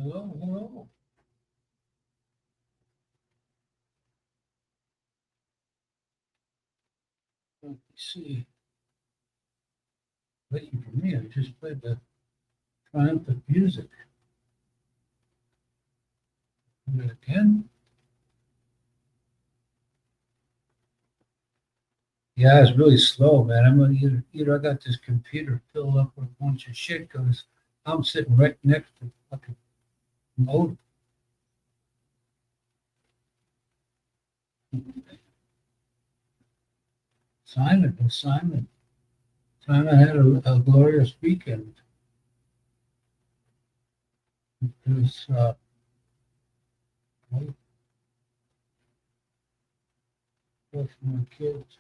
Hello, hello. Let me see. Waiting for me. I just played the triumphant music. Do it again. Yeah, it's really slow, man. I'm gonna either I got this computer filled up with a bunch of shit because I'm sitting right next to fucking modem. Simon. Simon had a glorious weekend. It was with my kids.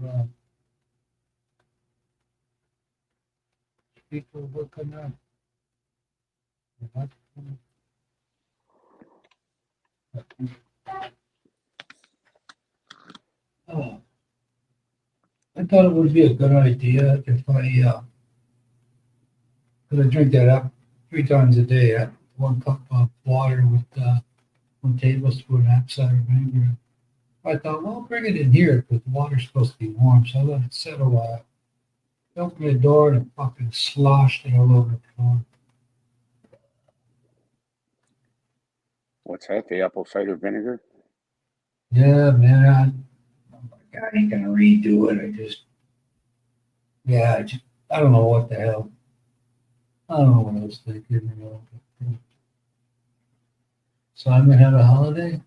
Uh, People working on. Oh, I thought it would be a good idea if could I drink that up 3 times a day. 1 cup of water with 1 tablespoon apple cider vinegar. I thought, well, bring it in here because the water's supposed to be warm, so I let it sit a while. Opened the door and it fucking sloshed it all over the floor. What's that? The apple cider vinegar? Yeah, man. I'm like, I ain't gonna redo it. I don't know what the hell. I don't know what I was thinking. Simon had a holiday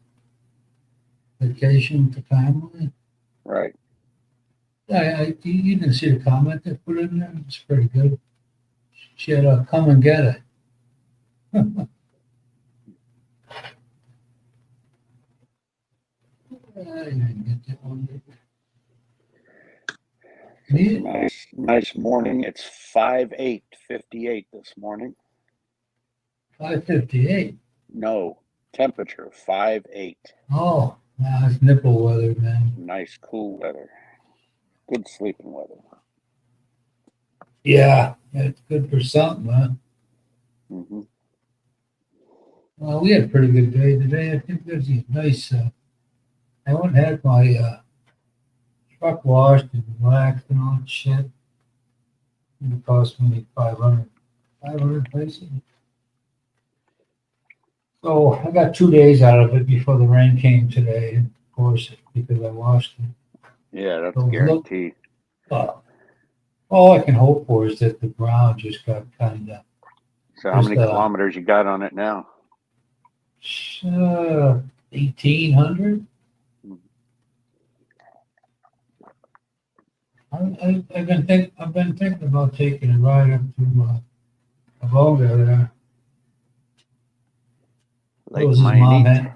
vacation with the family. Right. Yeah, you didn't see the comment they put in there. It's pretty good. She had a come and get it. I didn't get that one. Yeah, Nice morning. It's 5/8/58 this morning. 5:58. No, temperature 5/8. Oh, nah, it's nipple weather, man. Nice cool weather. Good sleeping weather. Yeah, it's good for something, huh? Hmm. Well, we had a pretty good day today. I think there's these nice. I went and had my truck washed and waxed and all that shit. It cost me 500 places. So I got 2 days out of it before the rain came today, of course, because I washed it. Yeah, that's So look, guaranteed. uh, all I can hope for is that the ground just got kind of So how just many kilometers you got on it now? 1,800. I've been thinking about taking a ride up to Avoga there. Lake Rose's mom Mayanite. had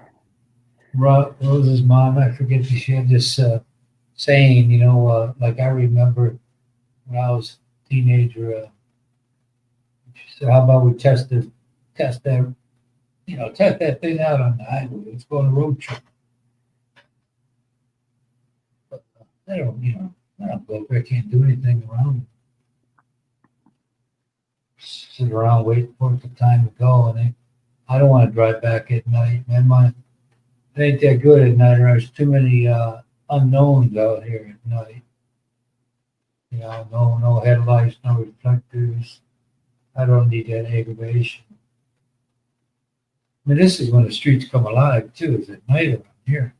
Rose's mom. I forget she had this saying, like I remember when I was a teenager. She said, "How about we test that, test that thing out on the highway? Let's go on a road trip." But I don't go if I can't do anything around. Sit around waiting for the time to go, and I don't want to drive back at night, man. It ain't that good at night. There's too many unknowns out here at night. No headlights, no reflectors. I don't need that aggravation. I mean, this is when the streets come alive too. Is at night around here.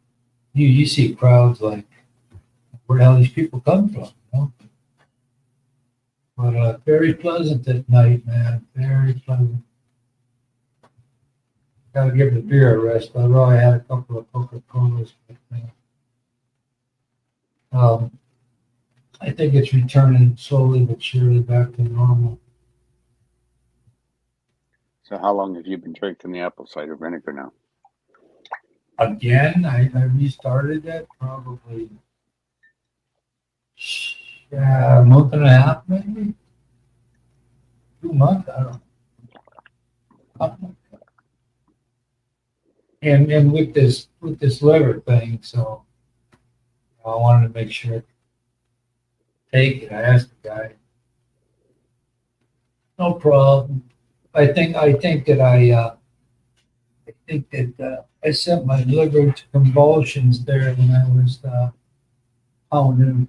You see crowds like, where the hell these people come from? But very pleasant at night, man. Very pleasant. Got to give the beer a rest. Although I had a couple of Coca-Colas. Um, I think it's returning slowly but surely back to normal. So how long have you been drinking the apple cider vinegar now? Again, I restarted that probably a month and a half, maybe 2 months. I don't know. And with this liver thing, so I wanted to make sure take it. I asked the guy. No problem. I think that I sent my liver to convulsions there when I was pounding,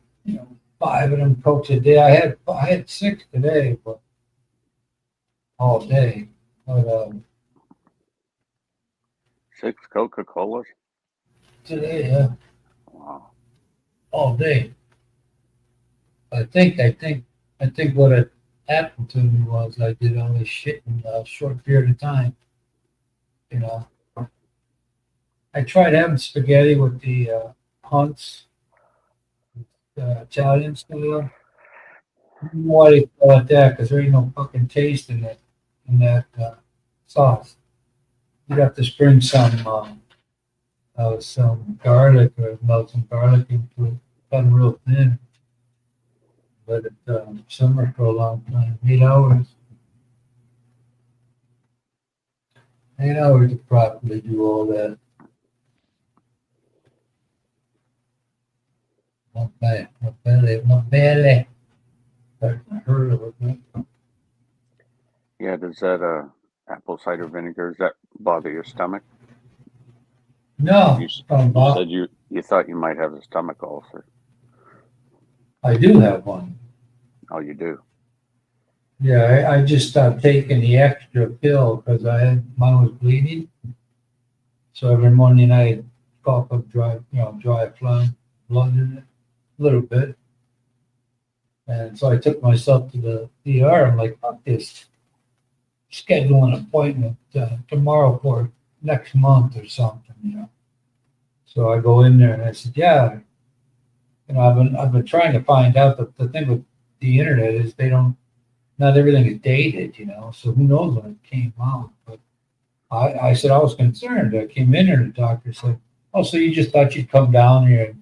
5 of them cokes a day. I had 6 today, but all day. But 6 Coca-Colas? today, Wow. all day. I think what had happened to me was I did all this shit in a short period of time. You know, I tried having spaghetti with the Hunts, Italian style. I don't know why they call it that because there ain't no fucking taste in that sauce. You'd have to spring some garlic or melt some garlic into it, cut it real thin. Let it simmer for a long time, 8 hours. 8 hours to properly do all that. Not bad, not bad, not bad. I heard of it. Yeah, does that apple cider vinegar, does that bother your stomach? No, You said you thought you might have a stomach ulcer. I do have one. Oh, you do? Yeah, I just stopped taking the extra pill because mine was bleeding. So every morning I cough up dry blood in it, a little bit. And so I took myself to the ER. I'm like, fuck this. Schedule an appointment tomorrow for next month or something. So I go in there and I said, yeah, I've been trying to find out that the thing with the internet is not everything is dated. So who knows when it came out. But I said I was concerned. I came in here and the doctor said, oh, so you just thought you'd come down here and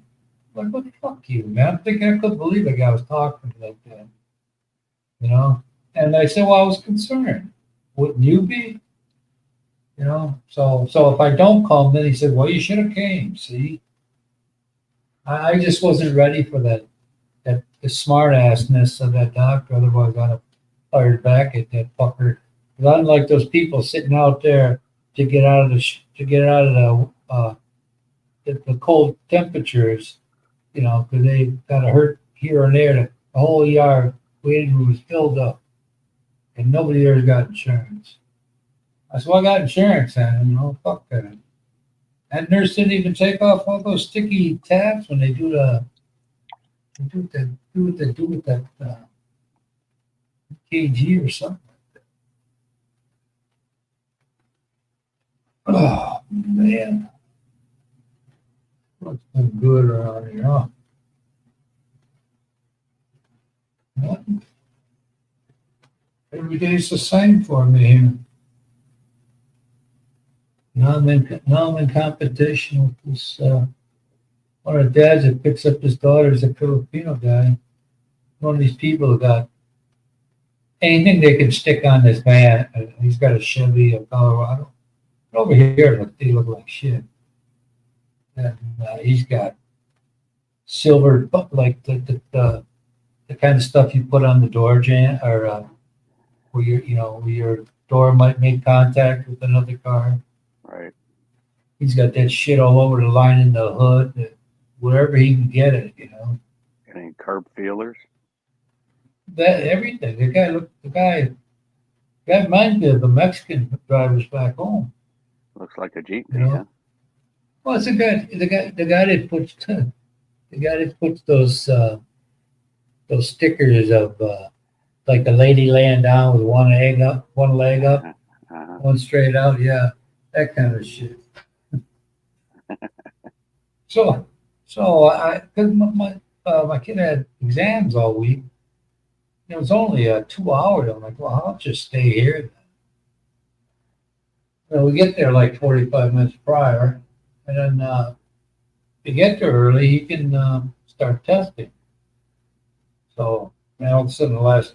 I'm like, what the fuck you, man? I'm thinking I couldn't believe the guy was talking like that. And I said, well, I was concerned. Wouldn't you be? So if I don't come, then he said, well, you should have came. See, I just wasn't ready for the smart assness of that doctor. Otherwise, I'd have fired back at that fucker. Because unlike those people sitting out there to get out of the cold temperatures, because they got a hurt here and there. The whole ER waiting room was filled up, and nobody there's got insurance. I said, well, I got insurance, and fuck that. That nurse didn't even take off all those sticky tabs when they do with that kg or something. Oh man, what's been good around here? Huh? What? Every day's the same for me here. Now I'm in competition with this one of the dads that picks up his daughter is a Filipino guy. One of these people who got anything they can stick on this van. He's got a Chevy, a Colorado. But over here, they look like shit. And he's got silver, like the kind of stuff you put on the door jam, or where your door might make contact with another car. Right. He's got that shit all over the line in the hood, wherever he can get it. Any curb feelers? That everything. The guy reminds me of the Mexican drivers back home. Looks like a jeepney, huh? Well, it's the guy that puts those stickers of like the lady laying down with one leg up, Uh-huh. one straight out. Yeah, that kind of shit. So because my kid had exams all week. It was only 2 hours. I'm like, well, I'll just stay here. We get there like 45 minutes prior, and then if you get there early, he can start testing. So now all of a sudden, the last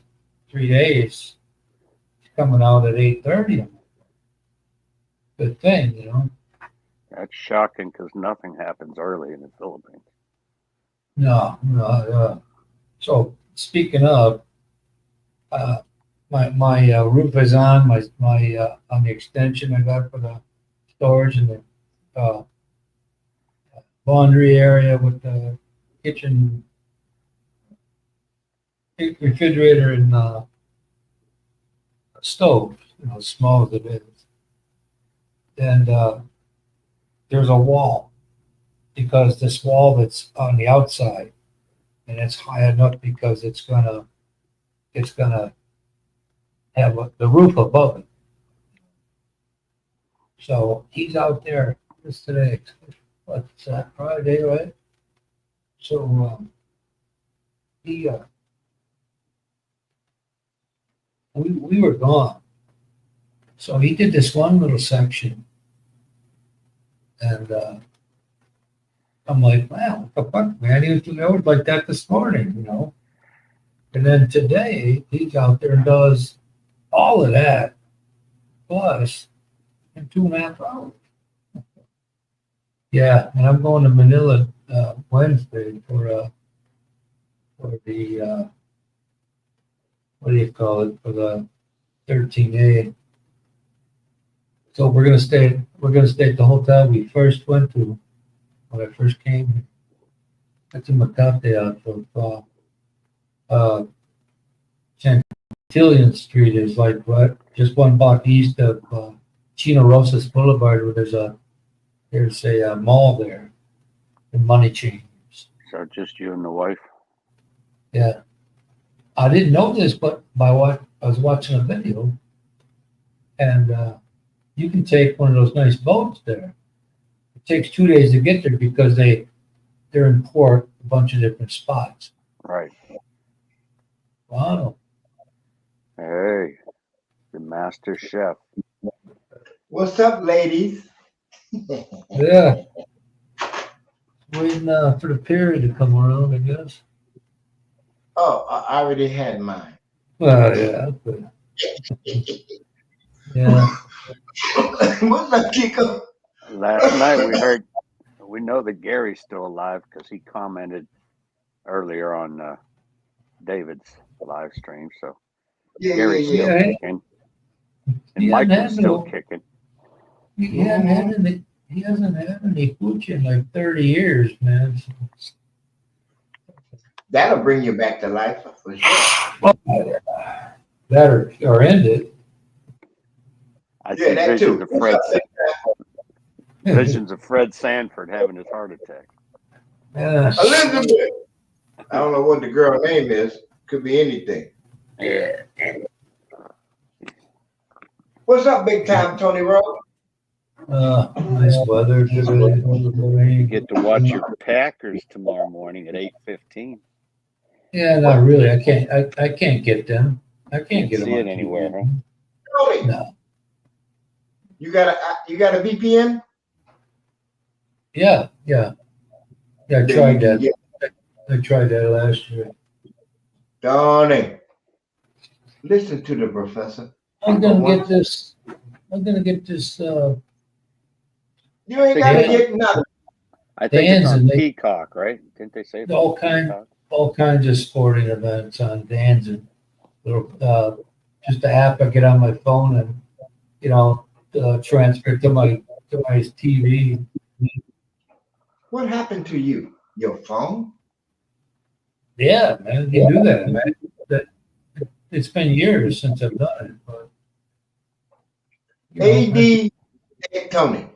3 days, he's coming out at 8:30. Good thing. That's shocking because nothing happens early in the Philippines. No, So speaking of, my roof is on on the extension I got for the storage and the laundry area with the kitchen refrigerator and stove, small as it is. And there's a wall because this wall that's on the outside and it's high enough because it's gonna have the roof above it. So he's out there this today. What's that, Friday, right? So he we were gone. So he did this one little section, and I'm like, wow, what the fuck, man? I was like that this morning. And then today he's out there and does all of that plus in 2.5 hours. Yeah, and I'm going to Manila Wednesday for the what do you call it, for the 13A. So we're gonna stay at the hotel we first went to when I first came. That's in Makati out of Chantillion Street is like what, just one block east of Chino Rosas Boulevard, where there's a mall there, the money changers. So just you and the wife? Yeah. I didn't know this, but by what I was watching a video, and you can take one of those nice boats there. It takes 2 days to get there because they're in port a bunch of different spots. Right. Wow. Hey, the master chef. What's up, ladies? Yeah. Waiting for the period to come around, I guess. Oh, I already had mine. Well, yeah. But, yeah. What's up, Kiko? Last night we know that Gary's still alive because he commented earlier on David's live stream. So Gary's still Yeah. kicking, and Mike is still kicking. He hasn't had any hooch in like 30 years, man. That'll bring you back to life for sure. Well, that or end it. I see that visions too. of visions of Fred Sanford having his heart attack. Yeah. Elizabeth. I don't know what the girl name is. Could be anything. Yeah. What's up, big time, Tony Rose? Nice weather today. You get to watch your Packers tomorrow morning at 8:15. Yeah, not really. I can't get them. I can't get them See on it anywhere, TV. huh? Tony, No. you got a VPN? Yeah. I tried that. I tried that last year. Tony, listen to the professor. I'm gonna get this. You ain't gotta get nothing. I think it's on Dan's and Peacock, right? Didn't they say it's all on Peacock? all kinds of sporting events on Dan's and little just the app I get on my phone and transfer to my TV. What happened to you? Your phone? Yeah, man, you do that, man. It's been years since I've done it, but AD, Tony,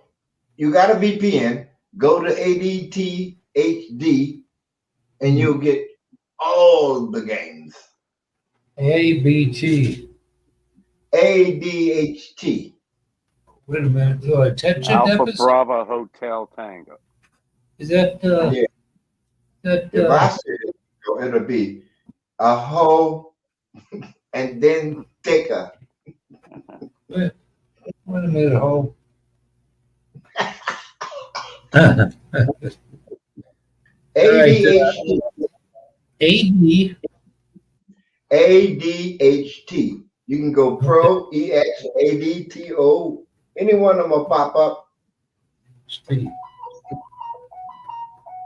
you got a VPN, go to ADTHD, and you'll get all the games. ABT. ADHT. Wait a minute. Attention Alpha deficit? Bravo Hotel Tango. Is that Yeah. If I say it, it'll be a hoe and then take a. wait a minute, hold. ADHT. AD. ADHT. You can go Pro, EX, ADTO. Any one of them will pop up. Steve.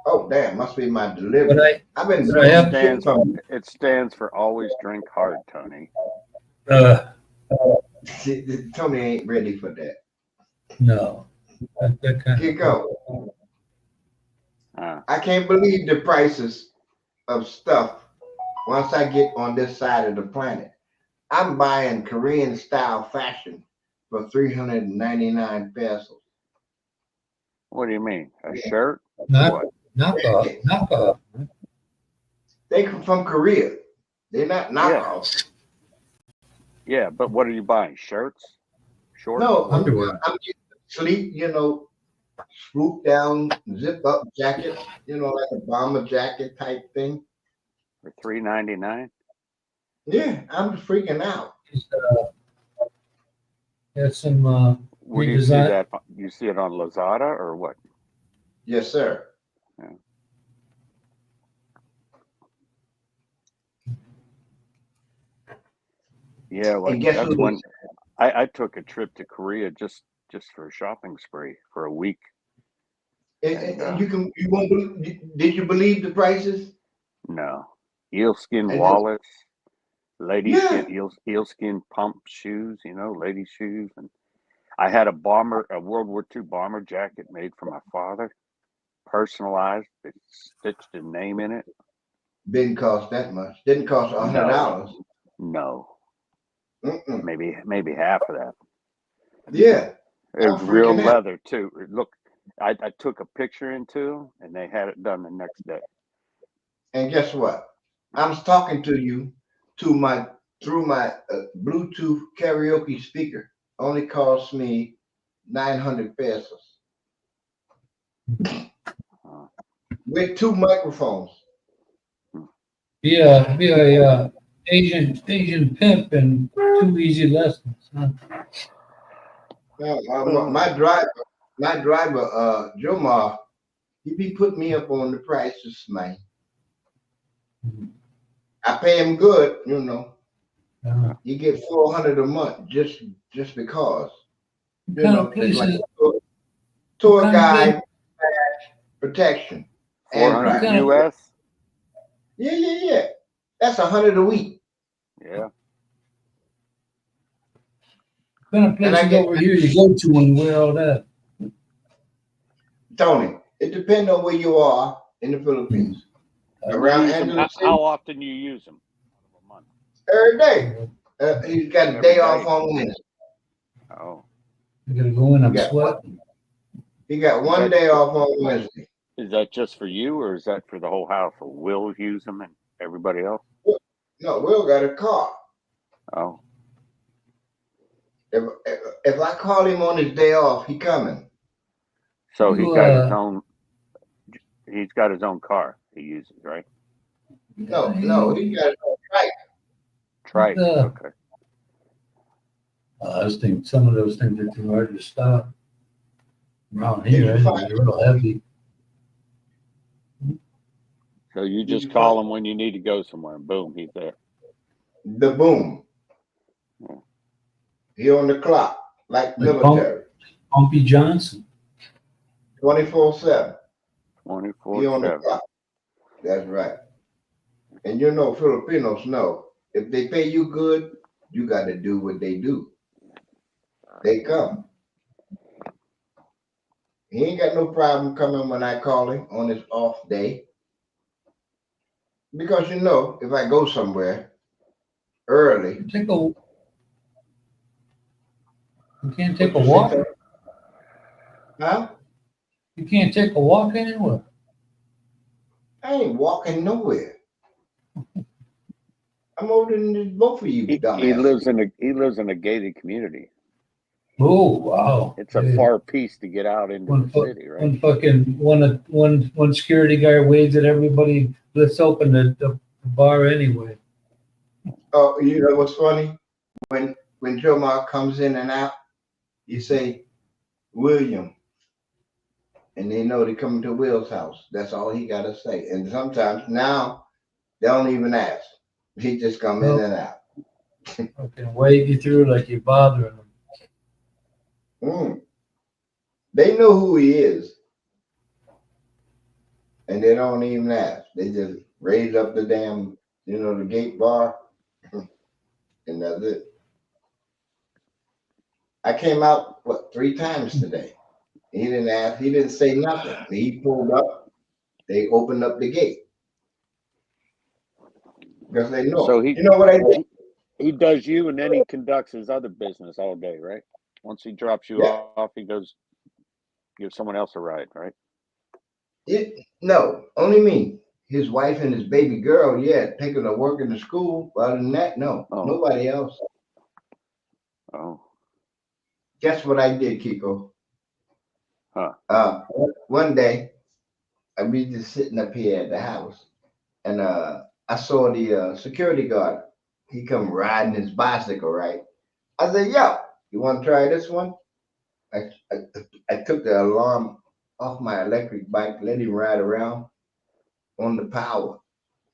Oh, damn, must be my But delivery. I've been but I It have, shit stands from. it stands for always drink hard, Tony. uh, Tony ain't ready for that. no, that kind Here of, go. Uh, I can't believe the prices of stuff once I get on this side of the planet. I'm buying Korean style fashion for 399 pesos. what do you mean? A shirt? knock, What? knockoff. They come from Korea. They're not Yeah, knockoffs. yeah. But what are you buying? Shirts? Shorts? No, I'm Underwear. getting sleek, swoop down, zip up jacket, like a bomber jacket type thing. For $3.99? Yeah, I'm freaking out. Just, had some Where do you see redesign. that? You see it on Lazada or what? Yes, sir. Yeah. Yeah, well, And guess that's who when this? I took a trip to Korea just for a shopping spree for a week, and And you won't believe, did you believe the prices? no, eelskin And just, wallets, lady skin yeah, eelskin pump shoes, lady shoes, and I had a World War II bomber jacket made for my father, personalized. It stitched his name in it. didn't cost that much. Didn't cost No, $100. no, Mm-mm. maybe half of that. Yeah, It I'm was real freaking out. leather too. Look, I took a picture into, and they had it done the next day. And guess what? I'm talking to you to my through my Bluetooth karaoke speaker. Only cost me 900 pesos Uh, with two microphones. hmm. Be a Asian pimp in 2 easy lessons. Huh? My driver, Jomar, he be putting me up on the prices, man. I pay him good. Uh, He get 400 a month just because. what kind of It's like places? What tour kind of place? guide protection and 400 What driver. kind of US. Yeah. That's 100 a week. Yeah. And I places get over here you go to when you wear all that? Tony. It depends on where you are in the Philippines. You Around use them. Angeles City, How often you use them? Out of a month. every day. He's got a Every day off day. on Wednesday. Oh, I gotta go in. He I'm got one. sweating. He got is one that day off on Wednesday. is that just for you, or is that for the whole house? Or Will use them and everybody else? No, Will got a car. Oh, If I call him on his day off, he coming. so he You got his own. He's got his own car. He uses, right? No, he got it on right. Trike. Okay. I just think some of those things are too hard to stop around Did here. you find They're real heavy. So you did just you find call him when you need to go somewhere, and boom, he's there. the boom? Yeah. He on the clock like Like military. Bumpy Johnson. 24/7. He on the 24/7. clock. That's right. And Filipinos know if they pay you good, you got to do what they do. They come. He ain't got no problem coming when I call him on his off day. Because if I go somewhere early, You can't take what a you say, walk. Tony? Huh? You can't take a walk anywhere. I ain't walking nowhere. I'm older than both of you, He dumbasses. lives in a gated community. Oh wow! It's a Yeah. far piece to get out into the city, right? One security guy waves at everybody. Let's open the bar anyway. Oh, you know what's funny? When Joe Mark comes in and out, you say, William, and they know they coming to Will's house. That's all he got to say. And sometimes now they don't even ask. He just come in Well, and out. okay, wave you through like you're bothering them. They know who he is. and they don't even ask. They just raise up the damn, the gate bar, and that's it. I came out 3 times today. He didn't ask. He didn't say nothing. He pulled up. They opened up the gate because they know. So You know what I did? he does you, and then he conducts his other business all day, right? Once he drops you Yeah. off, he goes give someone else a ride, right? No, only me. His wife and his baby girl, yeah, taking her work in the school. Other than that, no, Oh, nobody else. oh, Guess what I did, Kiko? huh? One day I was just sitting up here at the house, and I saw the security guard. He come riding his bicycle, right? I said, "Yo, you want to try this one?" I, I I took the alarm off my electric bike, let him ride around on the power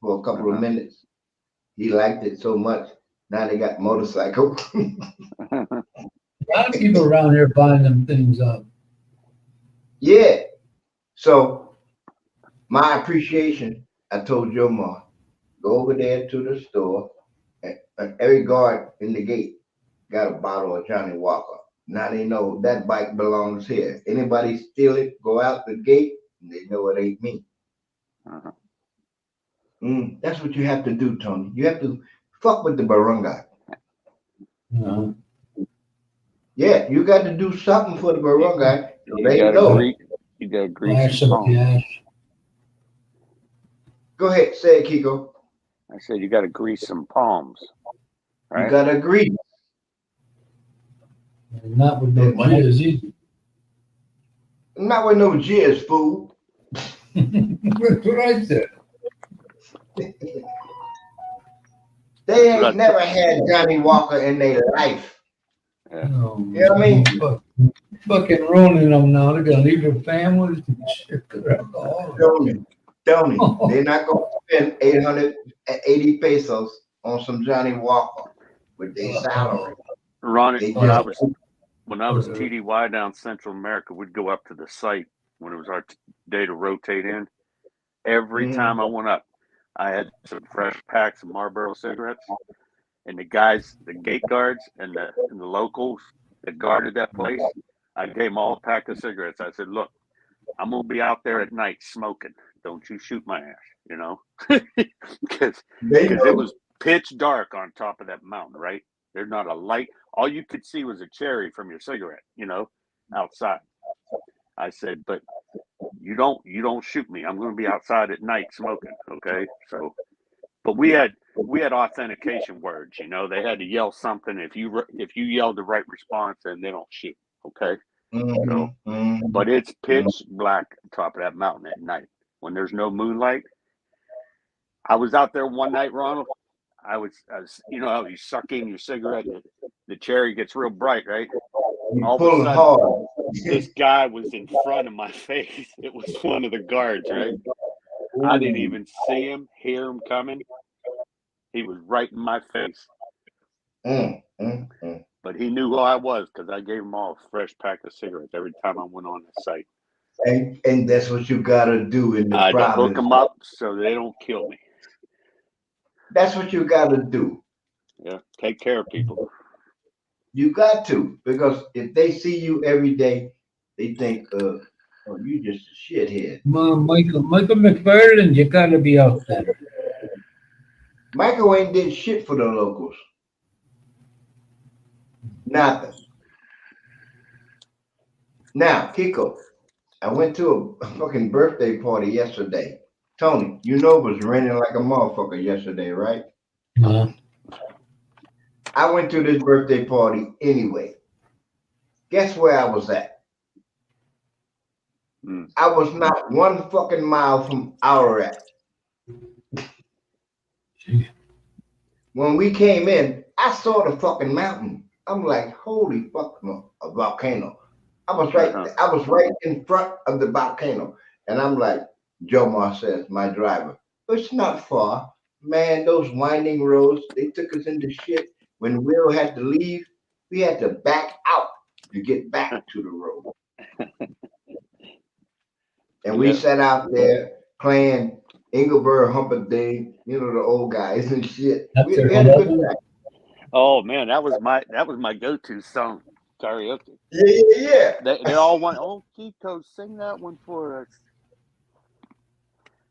for a couple of minutes. He liked it so much. Now they got motorcycle. Uh-huh. A lot of people around here buying them things up. Yeah. So my appreciation, I told your mom, go over there to the store, and every guard in the gate got a bottle of Johnny Walker. Now they know that bike belongs here. Anybody steal it, go out the gate, and they know it ain't me. Uh-huh. That's what you have to do, Tony. You have to fuck with the barunga. Uh, Yeah, you got to do something for the barunga so You they gotta know. greet. You gotta grease flash some some palms. cash. Go ahead, say it, Kiko. I said you gotta grease some palms, You right? got to agree. Not with no Money. jizz either. Not with no jizz, fool. That's what I said. They That's what I ain't never had Johnny Walker in their life. Yeah. No, You know what I mean? fucking ruining them now. They're gonna leave their families and shit. They're alcoholics. Tony, they're not going to spend 880 pesos on some Johnny Walker with their salary. Ronnie, They when I just, was TDY down Central America, we'd go up to the site when it was our day to rotate in. Every time I went up, I had some fresh packs of Marlboro cigarettes, and the guys, the gate guards, and the locals that guarded that place, I gave them all a pack of cigarettes. I said, "Look, I'm gonna be out there at night smoking. Don't you shoot my ass, you know?" Because they it know. was pitch dark on top of that mountain, right? There's not a light. All you could see was a cherry from your cigarette, outside. I said, "But you don't shoot me. I'm going to be outside at night smoking, okay?" So, but we had authentication words, They had to yell something. If you yelled the right response, then they don't shoot, okay? So, but it's pitch black on top of that mountain at night when there's no moonlight. I was out there one night, Ronald. I was how you suck in your cigarette and the cherry gets real bright, right? You All of a pulling sudden, hard. this guy was in front of my face. It was one of the guards, right? I didn't even see him, hear him coming. He was right in my face. But he knew who I was because I gave him all a fresh pack of cigarettes every time I went on the site. And that's what you got to do in the I had to hook province. them up so they don't kill me. That's what you got to do. Yeah, take care of people. You got to, because if they see you every day, they think, oh, you just a shithead. Michael McFarland, you gotta be out there. Michael ain't did shit for the locals. Nothing. Now, Kiko, I went to a fucking birthday party yesterday. Tony, it was raining like a motherfucker yesterday, right? Uh, I went to this birthday party anyway. Guess where I was at? I was not 1 fucking mile from Ararat. When we came in, I saw the fucking mountain. I'm like, holy fuck, no, a volcano. I was right in front of the volcano. And I'm like, Jomar says, my driver, it's not far. Man, those winding roads, they took us into shit. When Will had to leave, we had to back out to get back to the road. And we sat out there playing Engelbert Humperdinck, you know, the old guys and shit. That's We their had a good level. time. Oh man, that was my go-to song karaoke. Yeah. They all want, oh Kiko, sing that one for us.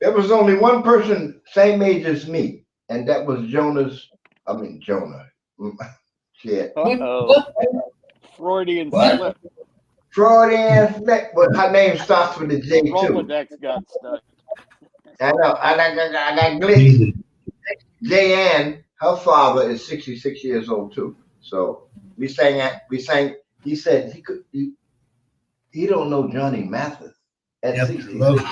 There was only one person same age as me, and that was Jonah. Shit. Uh-oh. Freudian What? slip. Freudian Smith, but her name starts with a J too. Rolodex got stuck. I know. I got glitched. Jesus. Jan, her father is 66 years old too. So we sang. He said he don't know Johnny Mathis at Yep. 66.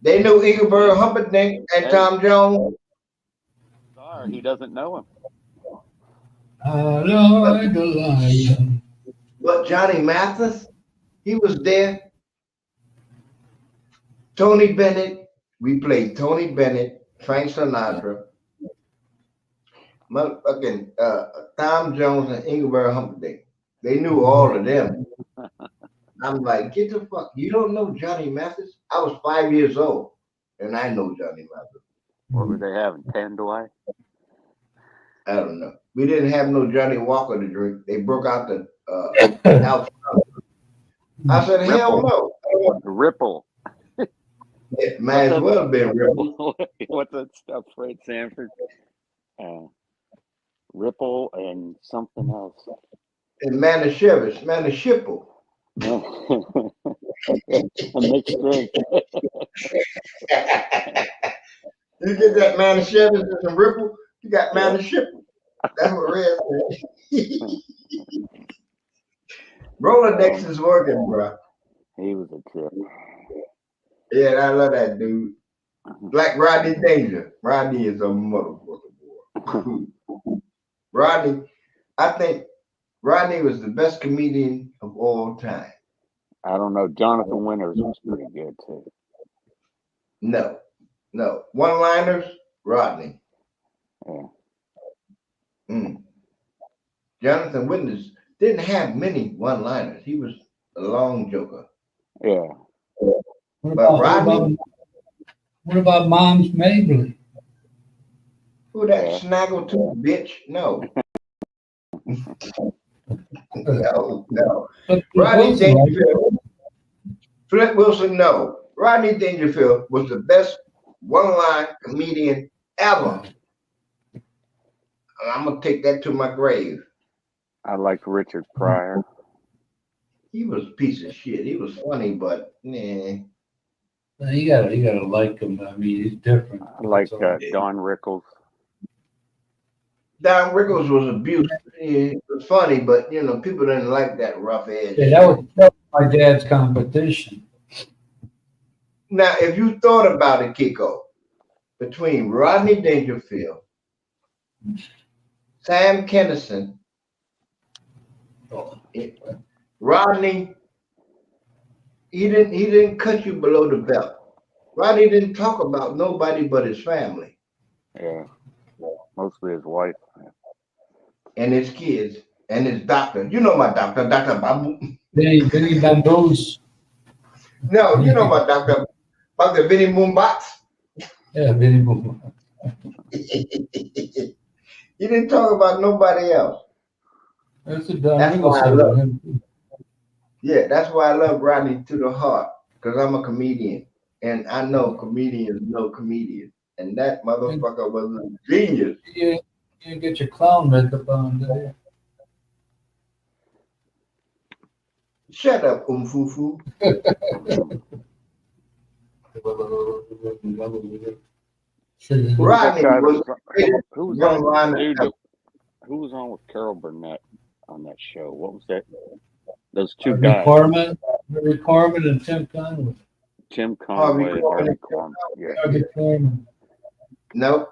They knew Engelbert Humperdinck and Hey. Tom Jones. Sorry, he doesn't know him. But Johnny Mathis, he was there. Tony Bennett, we played Tony Bennett, Frank Sinatra, motherfucking Tom Jones and Engelbert Humperdinck. They knew all of them. I'm like, get the fuck, you don't know Johnny Mathis? I was 5 years old and I know Johnny Mathis. What were they having? Tandoy? I don't know. We didn't have no Johnny Walker to drink. They broke out the house. I said, hell no. Ripple. It might as well have been Ripple. What's that stuff, Fred Sanford? Ripple and something else. And Manischewitz. A mixed drink. You get that Manischewitz and some Ripple, you got Manischewitz. That's what Red said. Rolodex is working, bro. He was a trip. Yeah, I love that dude. Like Rodney Danger. Rodney is a motherfucker, boy. Rodney, I think Rodney was the best comedian of all time. I don't know. Jonathan Winters was pretty good too. No. One-liners, Rodney. Yeah. Jonathan Winters didn't have many one-liners. He was a long joker. Yeah. What about Mom's Mabley? Who that snaggle-tooth bitch? No. No. Rodney Dangerfield. Flint Wilson, no. Rodney Dangerfield was the best one-line comedian ever. I'm going to take that to my grave. I like Richard Pryor. He was a piece of shit. He was funny, but nah. You gotta like him. I mean, he's different. I like Don Rickles. Don Rickles was abusive. He was funny, but you know, people didn't like that rough edge. Yeah, that was my dad's competition. Now, if you thought about it, Kiko, between Rodney Dangerfield, Sam Kinison, Rodney, he didn't cut you below the belt. Rodney didn't talk about nobody but his family. Yeah. Mostly his wife. And his kids and his doctor. You know my doctor, Dr. Babu. Vinny Bamboos. No, you know my doctor, Dr. Vinny Moombots. Yeah, Vinny Bamboos. He didn't talk about nobody else. That's why I love him. Yeah, that's why I love Rodney to the heart, because I'm a comedian. And I know comedians know comedians. And that motherfucker was a genius. You get your clown makeup on there. Shut up, Umfufu. Rodney was who was on with Carol Burnett on that show? What was that? Those two guys. Harvey Korman and Tim Conway. Tim Conway, Harvey Korman. Yeah. Harvey Korman. Nope.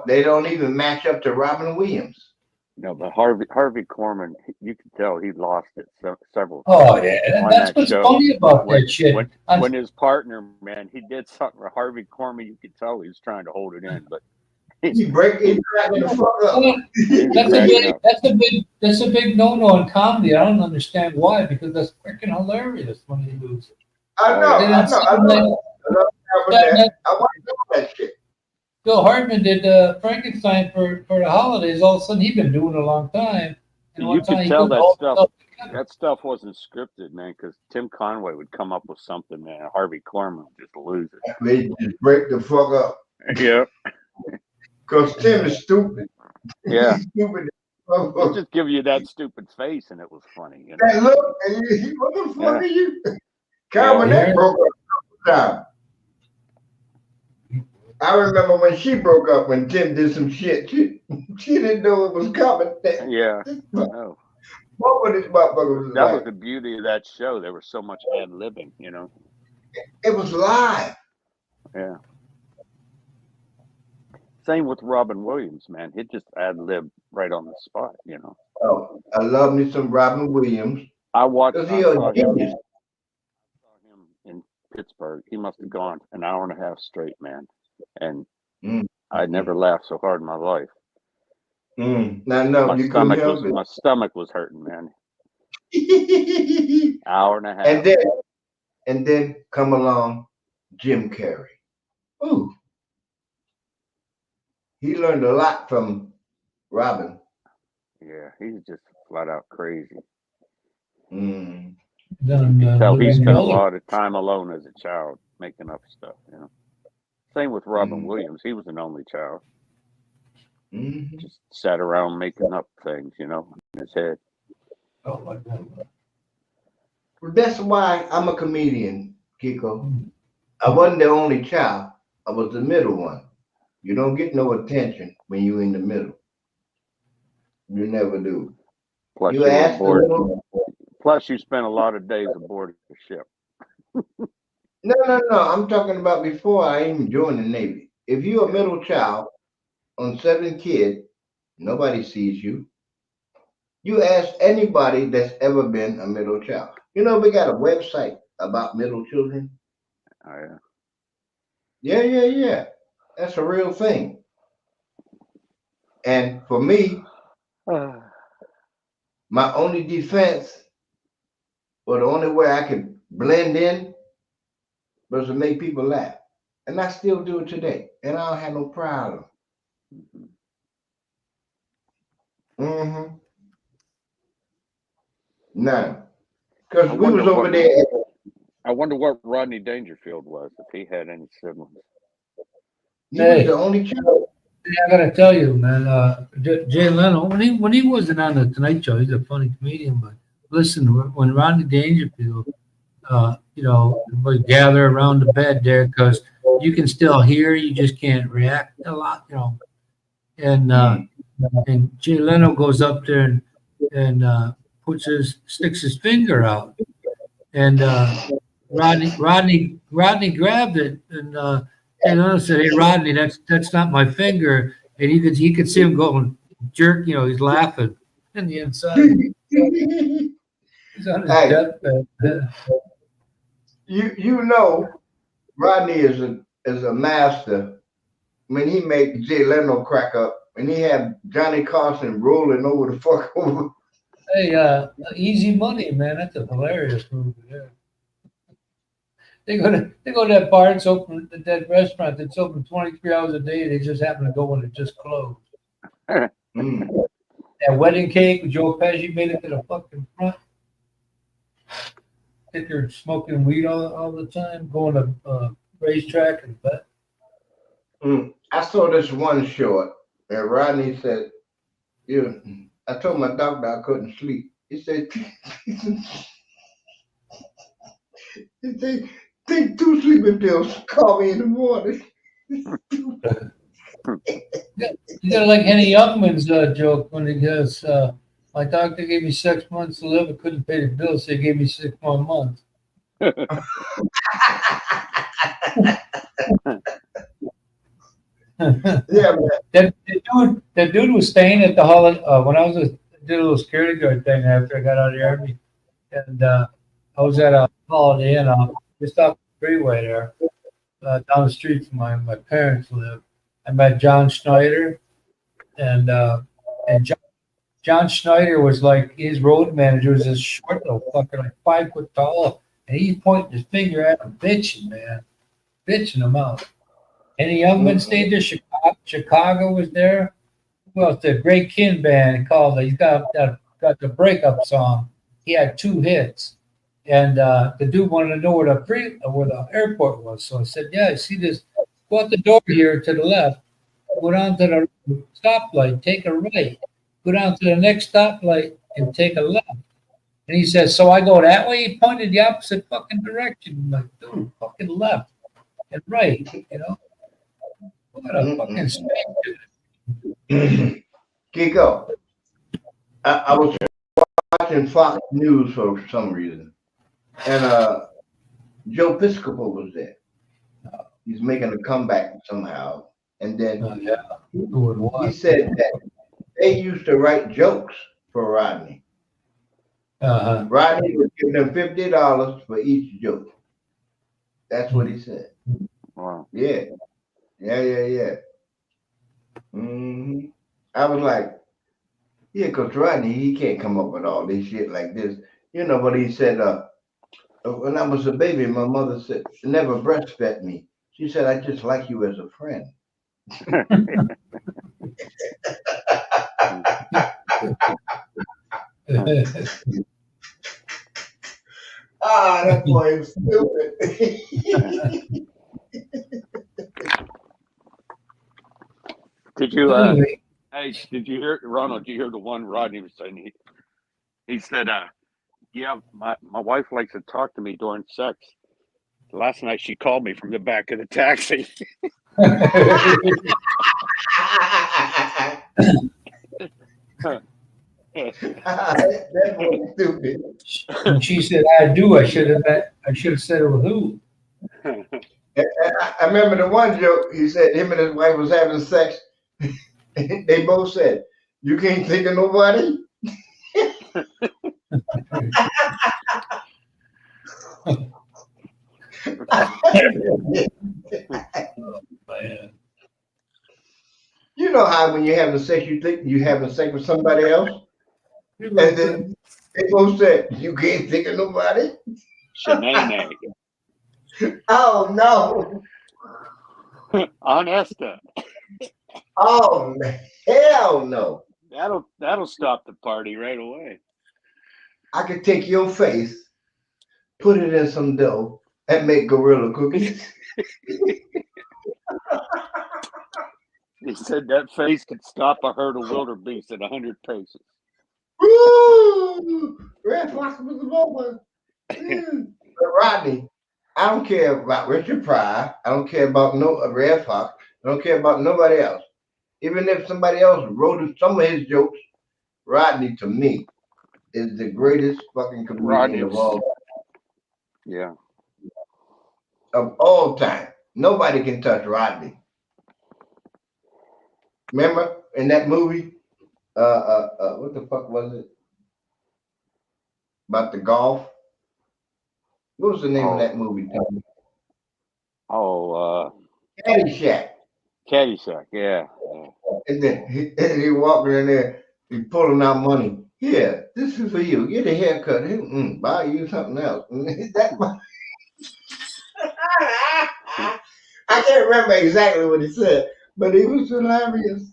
They don't even match up to Robin Williams. No, but Harvey Korman, you could tell he lost it several times. Oh yeah, that's what's funny about that shit. When his partner, man, he did something with Harvey Korman, you could tell he was trying to hold it in, but he cracking the fuck up. That's a big no-no in comedy. I don't understand why, because that's freaking hilarious when he loses. I know, Then I it's know, I like love having that. I want to know that shit. Bill Hartman did Frankenstein for the holidays. All of a sudden, he'd been doing it a long time, and You one could time he tell couldn't that hold stuff. himself together. That stuff wasn't scripted, man. Because Tim Conway would come up with something, man. Harvey Korman would just lose it. They just break the fuck up. Yeah, Because Tim is stupid. yeah. He's stupid. He'd just give you that stupid face, and it was funny. You know? That look, and what the fuck Yeah. are you? Yeah. Carbonet broke up a couple times. I remember when she broke up when Tim did some shit. She didn't know it was coming. Yeah, I know. What was this motherfucker was That was like? the beauty of that show. There was so much ad libbing, you know. It was live. Yeah. Same with Robin Williams, man. He'd just ad lib right on the spot, you know. Oh, I love me some Robin Williams. I watched. Because I he saw a genius. him in Pittsburgh. He must have gone an hour and a half straight, man. And Mm. I never laughed so hard in my life. No, My you couldn't stomach help stomach was hurting, man. it. Hour and a half. And then come along Jim Carrey. Ooh. He learned a lot from Robin. Yeah, he's just flat out crazy. Mm. Done, Tell he Living spent a Color. lot of time alone as a child making up stuff, you know. Same with Robin Mm. Williams. He was an only child. Mhm. Just sat around making up things, you know, in his head. Oh, my God. Well, that's why I'm a comedian, Kiko. I wasn't the only child. I was the middle one. You don't get no attention when you're in the middle. You never do. Plus You you were ask the aboard. little. Plus you spent a lot of days aboard the ship. No. I'm talking about before I even joined the Navy. If you're a middle child on 7 kids, nobody sees you. You ask anybody that's ever been a middle child. You know, we got a website about middle children. Oh, Yeah. That's a real thing. And for me, yeah. my only defense, or the only way I could blend in, was to make people laugh. And I still do it today. And I don't have no problem. Mm-hmm. None. Because I we wonder was over what there. I wonder what Rodney Dangerfield was if he had any siblings. He was the only child. I gotta tell you, man. Jay Leno, when he wasn't on the Tonight Show, he's a funny comedian. But listen, when Rodney Dangerfield, you know, everybody gather around the bed there because you can still hear, you just can't react a lot, you know. And Jay Leno goes up there and sticks his finger out, and Rodney grabbed it, and Jay Leno said, "Hey, Rodney, that's not my finger." And he could see him going jerk, you know, he's laughing in the inside. He's on his Hey. deathbed. You know, Rodney is a master when he made Jay Leno crack up, and he had Johnny Carson rolling over the fuck over. Hey, Easy Money, man, that's a hilarious movie. There, they go to that bar. It's open. That restaurant that's open 23 hours a day. They just happen to go when it just closed. Mm. That wedding cake with Joe Pesci made it to the fucking front. Think they're smoking weed all the time, going to racetrack and bet. I saw this one short, and Rodney said, I told my doctor I couldn't sleep. He said, take 2 sleeping pills, call me in the morning. You got like Henny Youngman's joke when he goes, "My doctor gave me 6 months to live. I couldn't pay the bills, so he gave me 6 more months." Yeah, man. That dude was staying at the when I did a little security guard thing after I got out of the army, and I was at a Holiday Inn just off the freeway there, down the street from my parents live. I met John Schneider, and John Schneider was like his road manager was this short little fucker, like 5 foot tall, and he's pointing his finger at him, bitching, man, bitching him out. And the young men stayed there. Chicago was there. Well, the Great Kin Band called. He got the breakup song. He had 2 hits, and the dude wanted to know where the airport was. So I said, "Yeah, see this? Go out the door here to the left. Go down to the stoplight. Take a right. Go down to the next stoplight and take a left." And he says, "So I go that way." He pointed the opposite fucking direction. I'm like, dude, fucking left and right. What a fucking Kiko, I was watching Fox News for some reason, and Joe Piscopo was there. He's making a comeback somehow, and then yeah. Doing he what? said that they used to write jokes for Rodney. Rodney would give them $50 for each joke. That's what he said. Wow. Yeah. Mm-hmm. I was like, yeah, because Rodney, he can't come up with all this shit like this. But he said, when I was a baby, my mother said, never breastfed me. She said, I just like you as a friend. That boy is stupid. Did you Anyway, hey, did you hear Ronald, did you hear the one Rodney was saying? He said, yeah, my wife likes to talk to me during sex. Last night she called me from the back of the taxi. That boy is stupid. when she said I do, I should have said it with who. I remember the one joke. He said him and his wife was having sex. They both said, "You can't think of nobody." Man. You know how when you're having sex, you think you having sex with somebody else, and then they both said, "You can't think of nobody." Shanae. Oh no! Aunt Esther. Oh hell no! That'll stop the party right away. I could take your face, put it in some dough, and make gorilla cookies. He said that face could stop a herd of wildebeest at 100 paces. Woo! Red Fox was the moment. But Rodney, I don't care about Richard Pryor. I don't care about no Red Fox. I don't care about nobody else. Even if somebody else wrote some of his jokes, Rodney to me is the greatest fucking comedian of all Yeah. time. Nobody can touch Rodney. Remember in that movie? What the fuck was it? About the golf? What was the name of that movie, Tony? Caddyshack. Caddyshack, yeah. And then he walking in there, he pulling out money. Here, this is for you. Get a haircut. Buy you something else. I can't remember exactly what he said, but he was hilarious.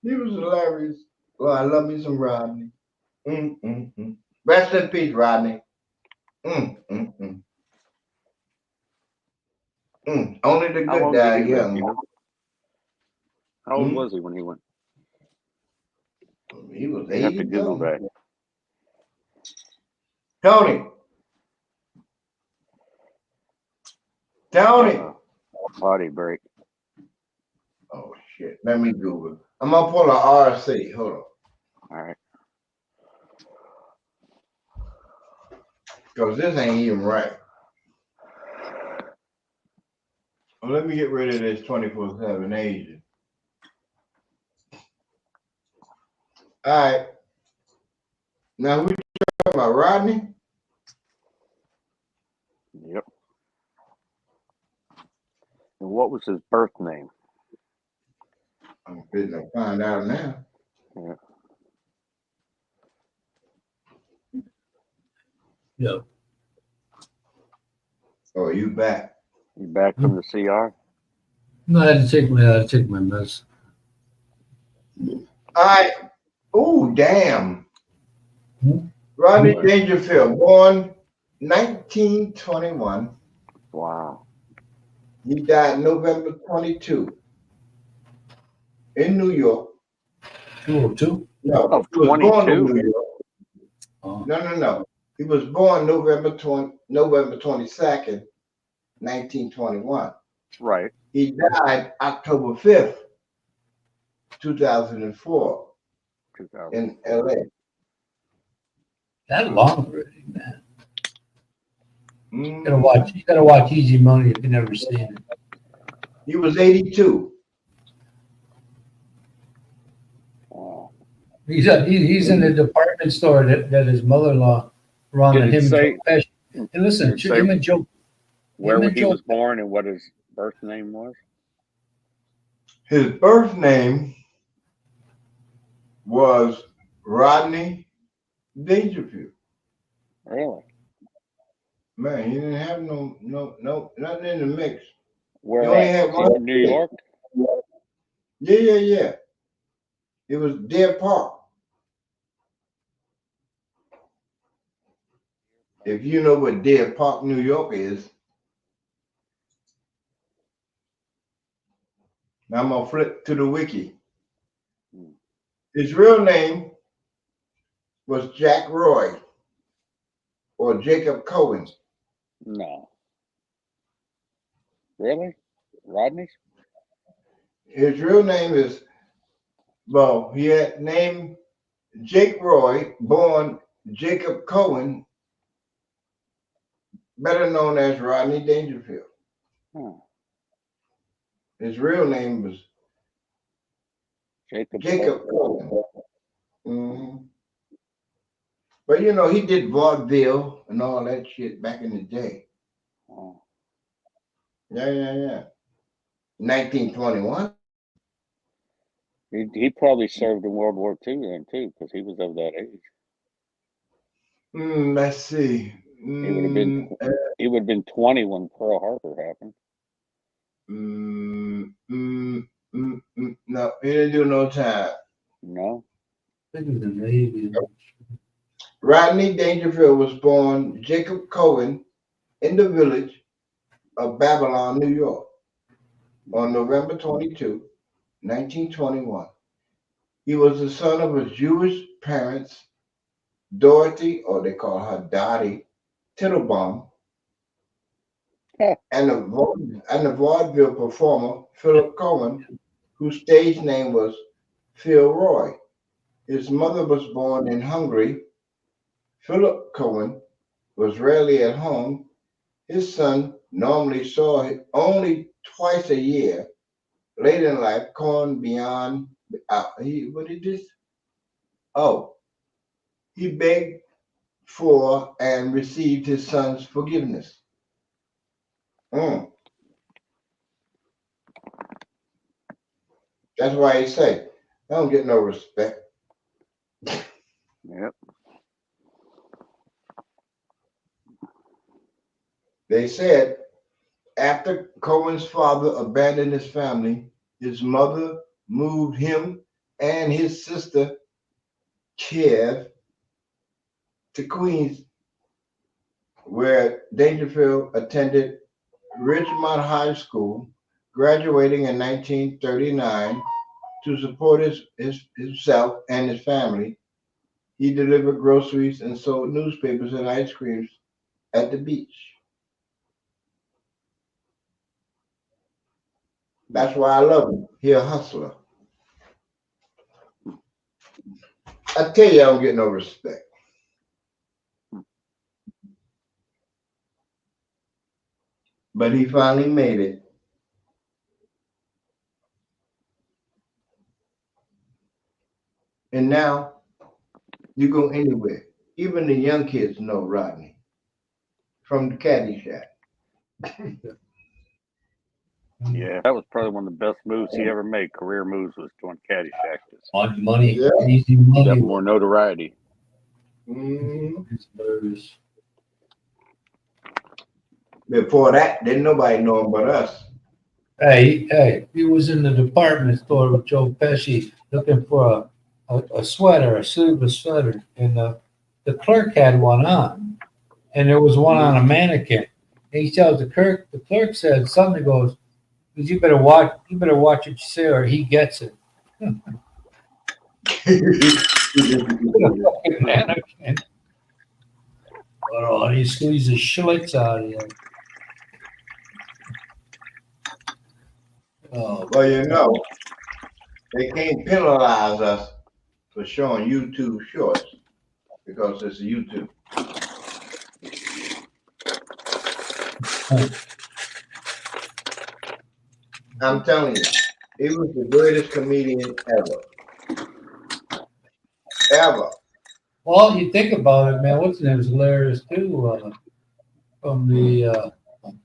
He was hilarious. Well, I love me some Rodney. Rest in peace, Rodney. Only the How good long did die he live, young. you know? How old was he when he went? He was You have to 80 Google something. that. Tony. Body break. Oh shit. Let me Google. I'm gonna pull a RC. Hold on. All right. Because this ain't even right. Well, let me get rid of this 24/7 agent. All right. Now we talking about Rodney. Yep. And what was his birth name? I'm fitting to find out now. Yeah. Yeah. Oh, you back? You back from the CR? No, I had to take my meds. All right. Oh, damn. Hmm? Rodney Hmm. Dangerfield, born 1921. Wow. He died November 22 in New York. 202. No, Of he was born in 22. New York. Oh, No. He was born November 22nd, 1921. Right. He died October 5th, 2004 in 2004. LA. that long already, man. Mm, You gotta watch Easy Money if you've never seen it. he was 82. Wow. He's in the department store that his mother-in-law run, Did and it him and say? Joe Pesci. And listen, Did it say where him and he Joe. was born and what his birth name was? His birth name was Rodney Dangerfield. Really? Man, he didn't have nothing in the mix. He Where only at? had Was he one from New kid. York? Yeah. It was Deer Park. If you know what Deer Park, New York is, now I'm gonna flip to the wiki. Hmm. His real name was Jack Roy or Jacob Cohen. No. Really? Rodney's? His real name is, well, he had named Jake Roy, born Jacob Cohen, better known as Rodney Dangerfield. Huh. His real name was Jacob Jacob Cohen. Cohen. Mhm. But you know, he did vaudeville and all that shit back in the day. Oh. Yeah. 1921. He probably served in World War II then too, because he was of that age. Let's see. He would have been 20 when Pearl Harbor happened. No, he didn't do no time. No. I think it was the Navy. Rodney Dangerfield was born Jacob Cohen in the village of Babylon, New York, on November 22, 1921. He was the son of his Jewish parents, Dorothy, or they call her Dottie, Tittlebum, Huh. and the vaudeville performer, Philip Cohen, whose stage name was Phil Roy. His mother was born in Hungary. Philip Cohen was rarely at home. His son normally saw him only twice a year. Late in life, Cohen beyond what did this? Oh, he begged for and received his son's forgiveness. Mm. That's why he say, I don't get no respect. Yep. They said after Cohen's father abandoned his family, his mother moved him and his sister Kiev to Queens, where Dangerfield attended Ridgemont High School, graduating in 1939. To support himself and his family, he delivered groceries and sold newspapers and ice creams at the beach. That's why I love him. He a hustler. I tell you, I don't get no respect. But he finally made it. And now you go anywhere. Even the young kids know Rodney from the Caddy Shack. Yeah. That was probably one of the best moves he ever made. Career moves was doing Caddyshack. On money, Yeah. Easy Got Money. more notoriety. Mm-hmm. It's hilarious. Before that, didn't nobody know him but us. Hey, he was in the department store with Joe Pesci looking for a sweater, a sleeveless sweater, and the clerk had one on, and there was one on a mannequin. And he tells the clerk said something, goes, you better watch what you say or he gets it. Fucking mannequin. Oh, he squeezes schlitz out of you. Oh, Well, you know, they can't penalize us for showing YouTube shorts because it's YouTube. I'm telling you, he was the greatest comedian ever. Ever. well, you think about it, man. What's his name was hilarious too. From the oh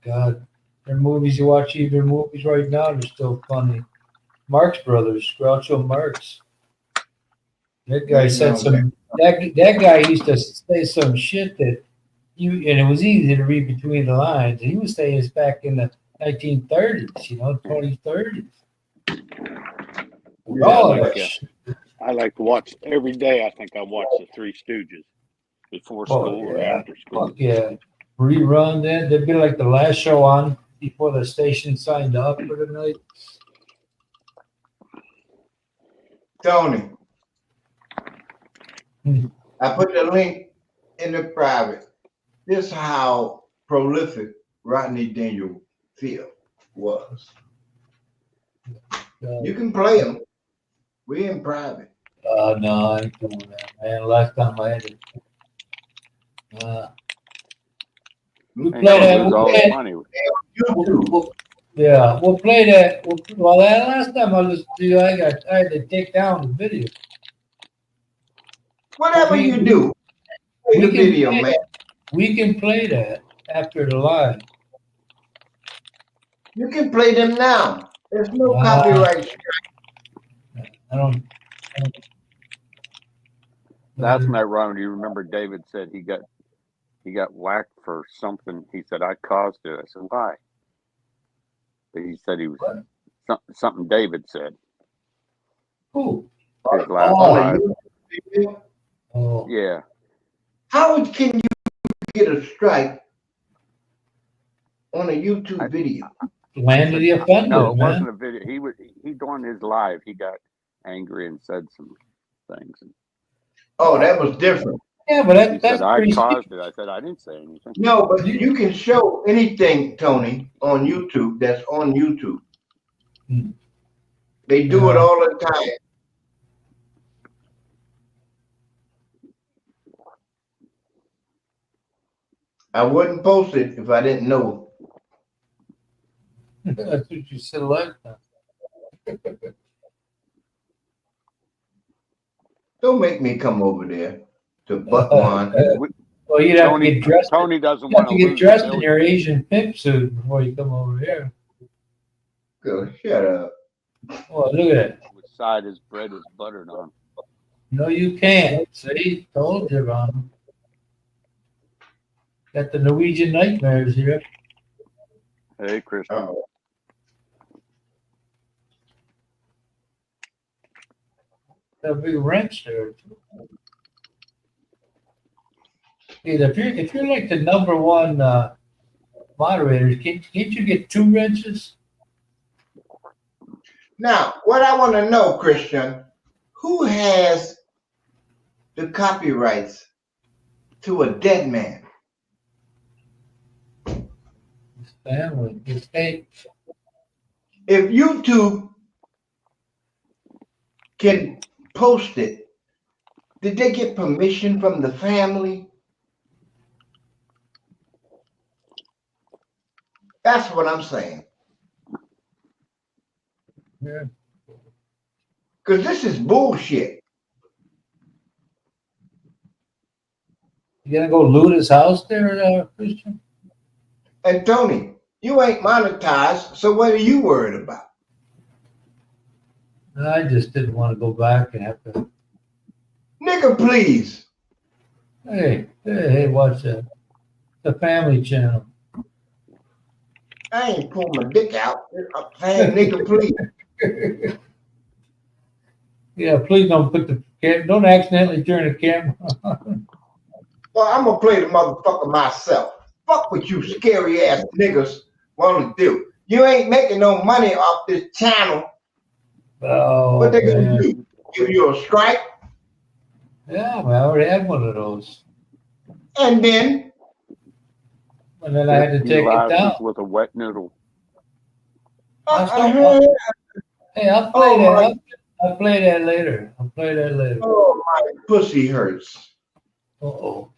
God, their movies you watch, even movies right now, they're still funny. Marx Brothers, Groucho Marx. That guy said some. That guy used to say some shit that you, and it was easy to read between the lines. He was saying this back in the 1930s, 2030s. I like to watch every day. I think I watch the Three Stooges before school or after school. Yeah, rerun. Then they'd be like the last show on before the station signed up for the night. Tony, I put the link in the private. This is how prolific Rodney Dangerfield was. You can play him. We in private. No, I ain't doing that, man. Last time I had it. We play that. We'll play that. Well, that last time I listened to you, I had to take down the video. Whatever you do, play the video, man. We can play that after the live. You can play them now. There's no copyright strike. I don't. Last night, Ron, you remember David said he got whacked for something. He said, I caused it. I said, why? But he said he was something David said. Who? His last live. Oh. Yeah. How can you get a strike on a YouTube video? Landed the offender. No, it wasn't a video. He during his live, he got angry and said some things. Oh, that was different. Yeah, but that's said, I caused it. I said, I didn't say anything. No, but you can show anything, Tony, on YouTube that's on YouTube. They do it all the time. I wouldn't post it if I didn't know. That's what you said last time. Don't make me come over there to butt one. Well, you'd have to get dressed. Tony doesn't want to get dressed in your Asian pimp suit before you come over here. Go, shut up. Well, look at it. Which side his bread was buttered on? No, you can't. See, told you, Ron. Got the Norwegian nightmares here. Hey, Christian. Got a big wrench there. If you're like the number one moderator, can't you get two wrenches? Now, what I want to know, Christian, who has the copyrights to a dead man? His family, his state. If YouTube can post it, did they get permission from the family? That's what I'm saying. Yeah. Because this is bullshit. You gonna go loot his house there, Christian? And Tony, you ain't monetized, so what are you worried about? I just didn't want to go back and have to. Nigga, please. Hey, watch that. The Family Channel. I ain't pull my dick out. I'm saying, nigga, please. Yeah, please don't put don't accidentally turn the camera on. Well, I'm gonna play the motherfucker myself. Fuck what you scary ass niggas want to do. You ain't making no money off this channel. What Oh they gonna man. do? Give you a strike? Yeah, well, I already had one of those. And then And then I had to take it down. with a wet noodle. I still, uh, hey, I'll play oh that. my, I'll play that later. I'll play that later. oh my pussy hurts. Uh-oh.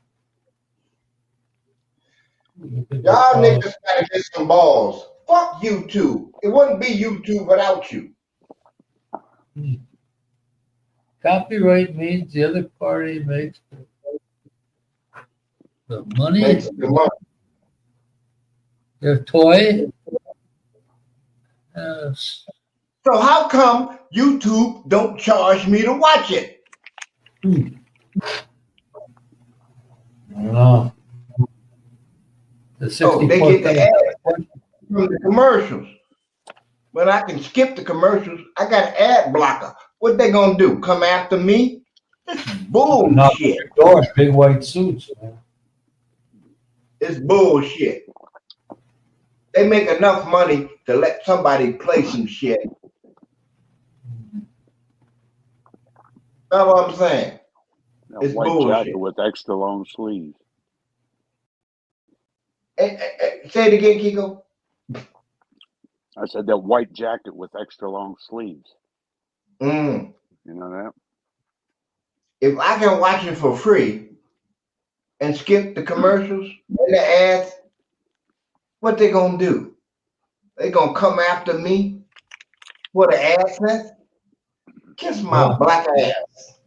Y'all niggas gotta get some balls. Fuck YouTube. It wouldn't be YouTube without you. Copyright means the other party makes the money. Makes the money. Their toy. So how come YouTube don't charge me to watch it? I don't know. The 64 they get the ads from the commercials. When I can skip the commercials, I got an ad blocker. What they gonna do? Come after me? This is bullshit. Door, big white suits, man. It's bullshit. They make enough money to let somebody play some shit. That's what I'm saying. It's white bullshit. jacket with extra long sleeves. Say it again, Kiko. I said that white jacket with extra long sleeves. Mm. You know that? If I can watch it for free and skip the commercials and the ads, what they gonna do? They gonna come after me for the AdSense? Kiss my black ass.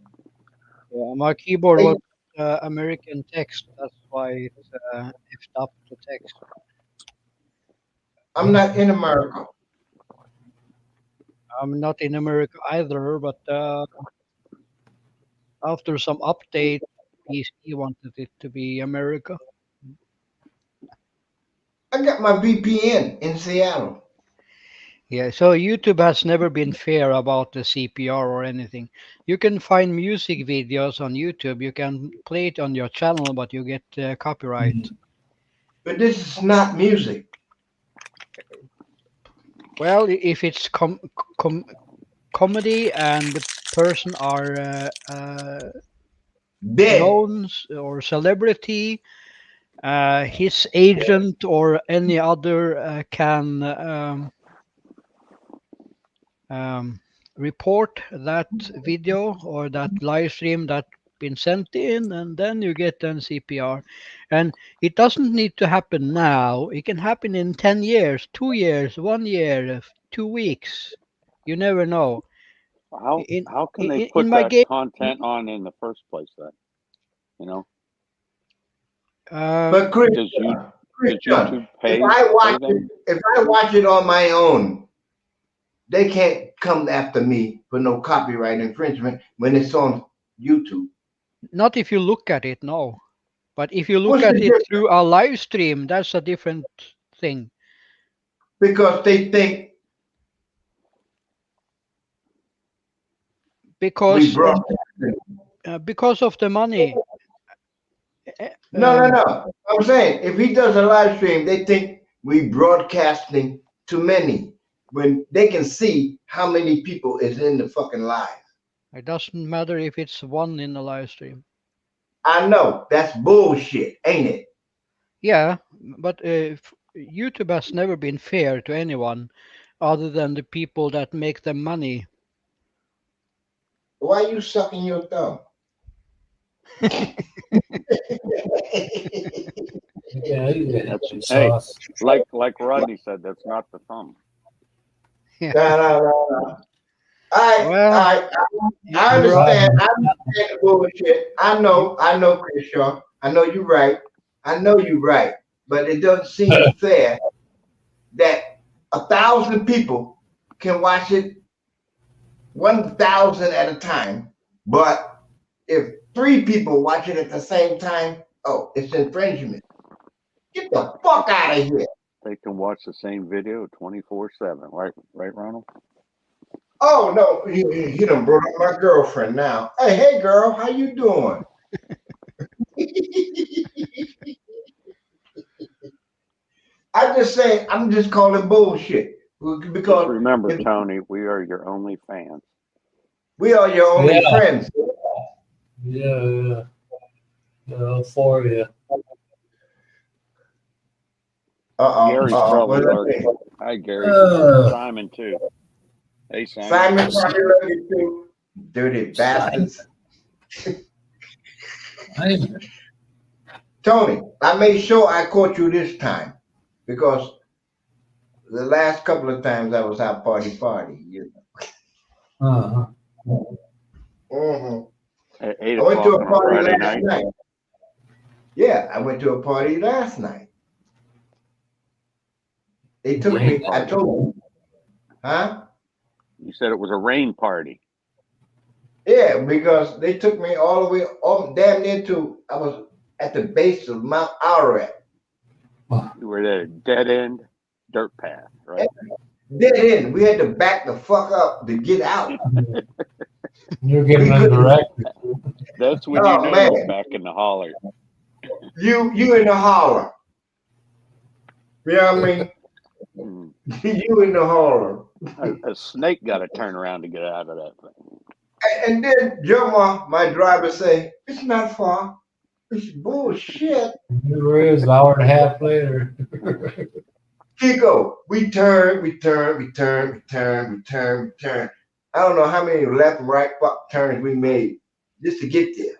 Yeah, my keyboard was American text. That's why it's effed up to text. I'm not in America. I'm not in America either, but after some update, PC wanted it to be America. I got my VPN in Seattle. Yeah, so YouTube has never been fair about the CPR or anything. You can find music videos on YouTube. You can play it on your channel, but you get copyright. But this is not music. Well, if it's comedy and the person are Dead. known or celebrity, his agent or any other can report that video or that live stream that been sent in, and then you get an CPR. And it doesn't need to happen now. It can happen in 10 years, 2 years, 1 year, 2 weeks. You never know. How can they In put my that game, content on in the first place then? You know? But Does YouTube pay them? If I watch it on my own, they can't come after me for no copyright infringement when it's on YouTube. not if you look at it, no. But if you look What's at the it difference? through a live stream, that's a different thing. Because they think Because broadcast. because of the money. No. I'm saying if he does a live stream, they think we broadcasting to many when they can see how many people is in the fucking live. It doesn't matter if it's one in a live stream. I know that's bullshit, ain't it? Yeah, but YouTube has never been fair to anyone other than the people that make the money. Why you sucking your thumb? Hey, like Rodney said, that's not the thumb. Yeah. No. I understand. I understand the bullshit. I know, Chris Shaw. I know you're right. But it doesn't seem fair that 1,000 people can watch it 1,000 at a time. But if 3 people watch it at the same time, oh, it's infringement. Get the fuck out of here. They can watch the same video 24/7, right? Right, Ronald? Oh no, he done brought up my girlfriend now. Hey girl, how you doing? I'm just calling bullshit Just because remember, if Tony, we are your only fans. we are your only Yeah, friends. yeah, for you. Gary's probably What did I say? lurking. Hi, Gary. Uh, Simon too. Hey, Simon. Simon probably love you too. Dirty bastards. I, Tony, I made sure I caught you this time because the last couple of times I was out party. uh, Mhm. At 8 I went to o'clock a on a party Friday last night. night. Yeah, I went to a party last night. They took Rain me. I party. told you, huh? You said it was a rain party. Yeah, because they took me all the way, damn near to. I was at the base of Mount Ararat. You were at a dead end dirt path, right? Dead end. We had to back the fuck up to get out. you're We giving them couldn't. directions. That's when you Oh knew man, you were back in the holler. you in the holler. You know what I mean? Hmm. You in the holler. A snake got to turn around to get out of that thing. And then Joe, my driver, say, it's not far. It's bullshit. Here it is, an hour and a half later. Chico, we turn. I don't know how many left and right fuck turns we made just to get there.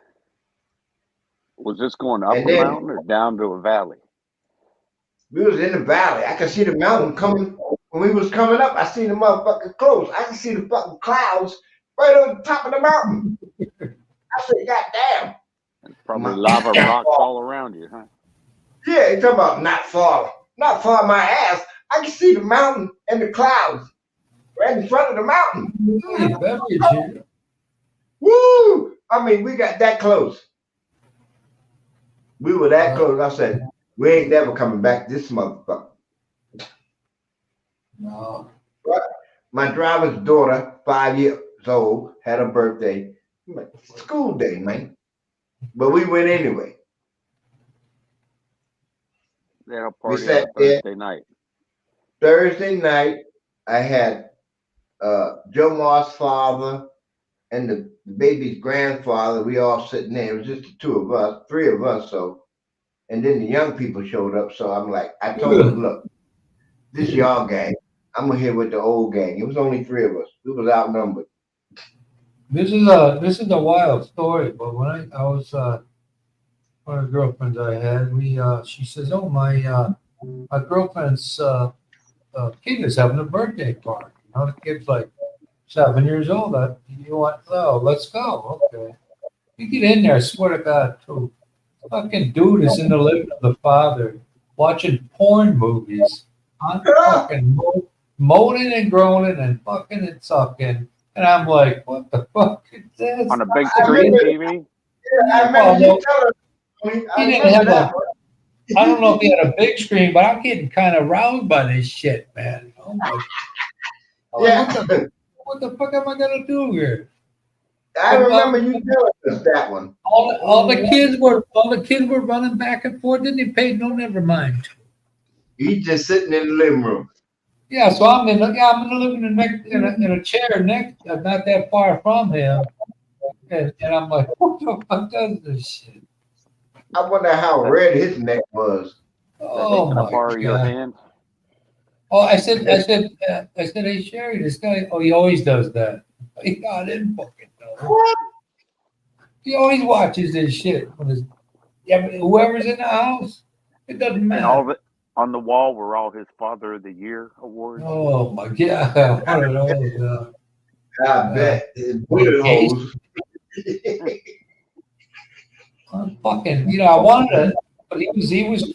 Was this going up And a then mountain or down to a valley? we was in the valley. I could see the mountain coming. When we was coming up, I seen the motherfucker close. I could see the fucking clouds right on the top of the mountain. I said, God damn. There's probably My, lava rocks all around you, huh? yeah, you talking about not far my ass. I can see the mountain and the clouds right in front of the mountain. Hey, beverage here. Woo! I mean, we got that close. We were that close. I said, we ain't never coming back this motherfucker. No. But my driver's daughter, 5 years old, had a birthday. School day, man. But we went anyway. They had a We party sat on there Thursday night. Thursday night. I had Joe Moss' father and the baby's grandfather. We all sitting there. It was just the two of us, three of us. So, and then the young people showed up. So I'm like, I told them, look, this y'all gang. I'm gonna hit with the old gang. It was only three of us. We was outnumbered. This is a wild story, but when I was one of the girlfriends I had, she says, "Oh, my girlfriend's kid is having a birthday party. You know, the kid's like 7 years old. You want? Oh, let's go. Okay. You get in there. I swear to God, too. Fucking dude is in the living room of the father watching porn movies. I'm fucking moaning and groaning and fucking and sucking. And I'm like, what the fuck is this? On a big I screen remember, TV? I Well, remember you telling me. he I didn't remember have that. I don't know if he had a big screen, but I'm getting kind of roused by this shit, man. I'm like, Yeah, what the fuck am I gonna do here? I remember you telling us that one. All the kids were running back and forth. Didn't he pay? No, never mind. He's just sitting in the living room. Yeah, so I'm in the living room next in a chair next, not that far from him, and I'm like, what the fuck does this shit? I wonder how red his neck was. Oh Can I my borrow your god! hand? Oh, I said, hey Sherry, this guy. Oh, he always does that. I didn't fucking know. He always watches this shit. Yeah, but whoever's in the house, it doesn't And matter. all the on the wall were all his Father of the Year awards. Oh my god! One of those. I bet his bullet holes. I'm fucking, I wanted to, but he was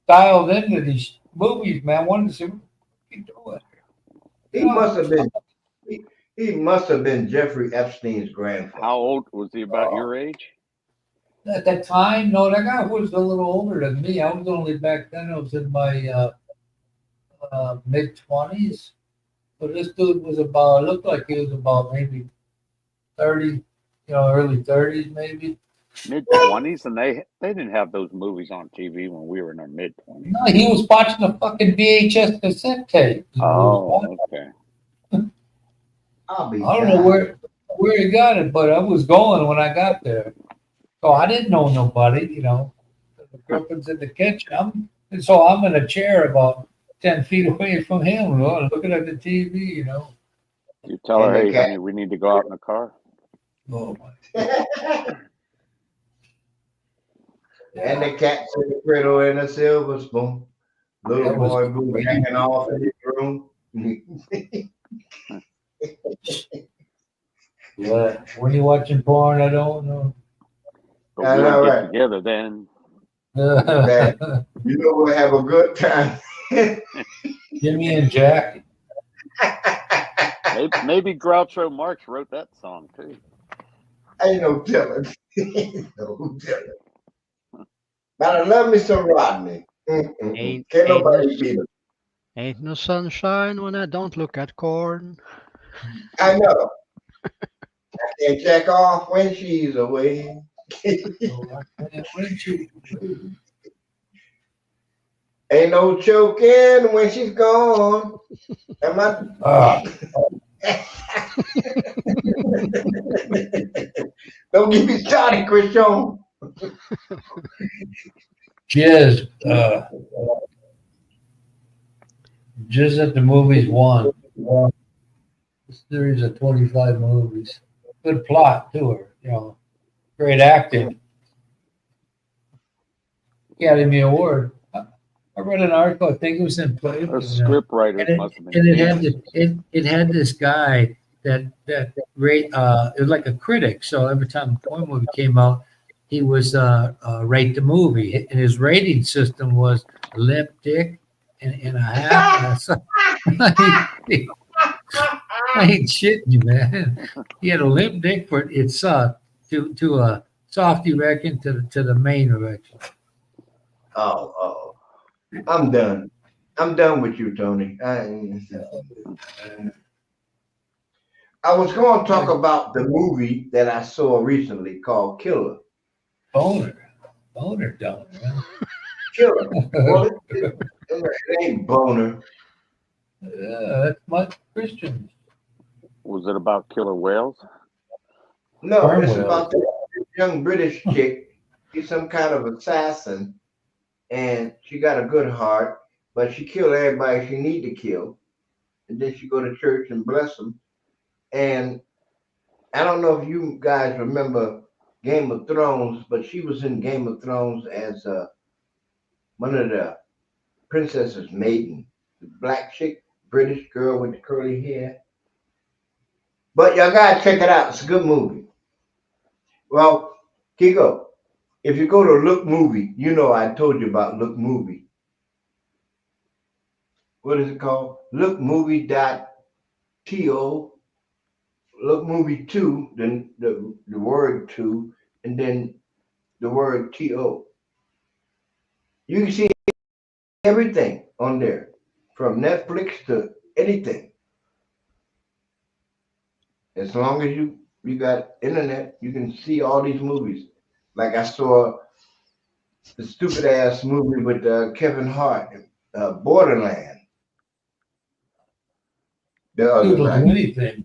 dialed into these movies, man. I wanted to see what he doing. He must have been. He must have been Jeffrey Epstein's grandfather. How old was he? About your age? At that time, no, that guy was a little older than me. I was only back then. I was in my mid-20s. So this dude was about. Looked like he was about maybe 30, early 30s maybe. Mid-20s, and they didn't have those movies on TV when we were in our mid-20s. No, he was watching a fucking VHS cassette tape. Oh, okay. I'll be I don't know darned. where he got it, but I was going when I got there. So I didn't know nobody. The girlfriend's in the kitchen. I'm in a chair about 10 feet away from him, looking at the TV. You tell And her, the hey, cat. honey, we need to go out in the car. Oh my. And the cat in the cradle and a silver spoon. Little That was boy blue great. hanging off in his room. Yeah. When you watching porn, I don't know. But I we know, don't get right? together then. Man, you know we'll have a good time. Jimmy and Jack. Maybe Groucho Marx wrote that song too. Ain't no telling. No telling. But I love me some Rodney. Ain't Can't ain't no nobody beat him. ain't no sunshine when I don't look at corn. I know. I can't check off when she's away. Wouldn't you? Ain't no choking when she's gone. Am I? Ah, Don't get me started, Christian. Jizz. Jizz at the movies won. Series of 25 movies. Good plot to her. Great acting. Academy Award. I read an article. I think it was in Play. Those script writers And must have been it had geniuses. it had this guy that rate it was like a critic. So every time one movie came out, he was rate the movie, and his rating system was limp dick and a half. And I ain't shitting you, man. He had a limp dick for it's to a soft erection to the main erection. Oh, I'm done. I'm done with you, Tony. I was going to talk about the movie that I saw recently called Killer. Boner don't. Killer. Well, it ain't boner. Yeah, that's my Christian. Was it about killer whales? No, Sperm it's whales. about this young British chick. She's some kind of assassin, and she got a good heart, but she killed everybody she need to kill. And then she go to church and bless them. And I don't know if you guys remember Game of Thrones, but she was in Game of Thrones as one of the princess's maiden, the black chick, British girl with the curly hair. But y'all gotta check it out. It's a good movie. Well, Kiko, if you go to Look Movie, you know I told you about Look Movie. What is it called? Lookmovie.to. Look Movie 2, then the word 2, and then the word TO. You can see everything on there, from Netflix to anything. As long as you got internet, you can see all these movies. Like I saw the stupid ass movie with Kevin Hart, Borderland, the other Dude will do night. anything.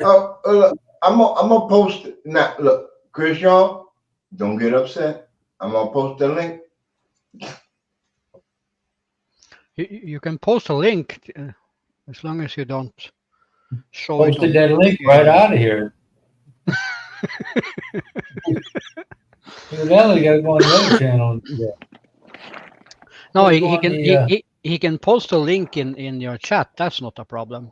Oh, look, I'm gonna post now. Look, Christian, don't get upset. I'm gonna post the link. You can post a link as long as you don't show it Posted on that link right out of here. Evidently, got to go on the other channel. Yeah. No, Gotta he, go he on can the. he can post a link in your chat. That's not a problem.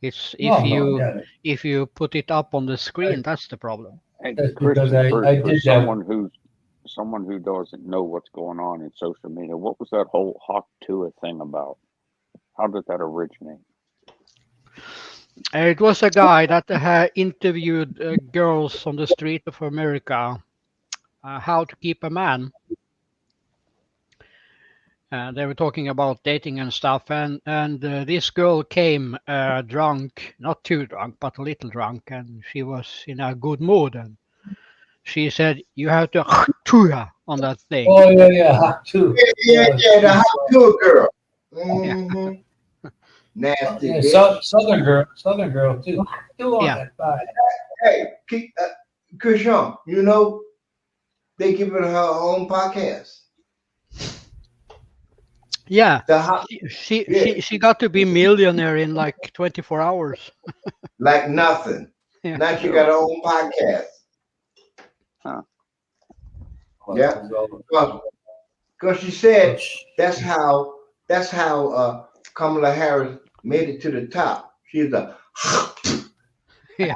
It's No, no, yeah. if you put it up on the screen, that's the problem. Hey, That's because Christian, I for did that. someone who doesn't know what's going on in social media, what was that whole Hawk Tua thing about? How did that originate? It was a guy that interviewed girls on the street of America, how to keep a man. They were talking about dating and stuff, and this girl came drunk, not too drunk, but a little drunk, and she was in a good mood, and she said, "You have to on that thing." Oh yeah, yeah, hot too. Yeah, Yeah, yeah, the hot tour girl. Yeah, Mm-hmm. Nasty yeah, bitch. Southern girl too. Do on yeah, that body. Hey, Christian, you know, they giving her own podcast. yeah. The hot, yeah, She got to be millionaire in like 24 hours. like nothing. Yeah, Now she got Really? her own podcast. Huh. Yeah, because she said that's how Kamala Harris made it to the top. She's a yeah.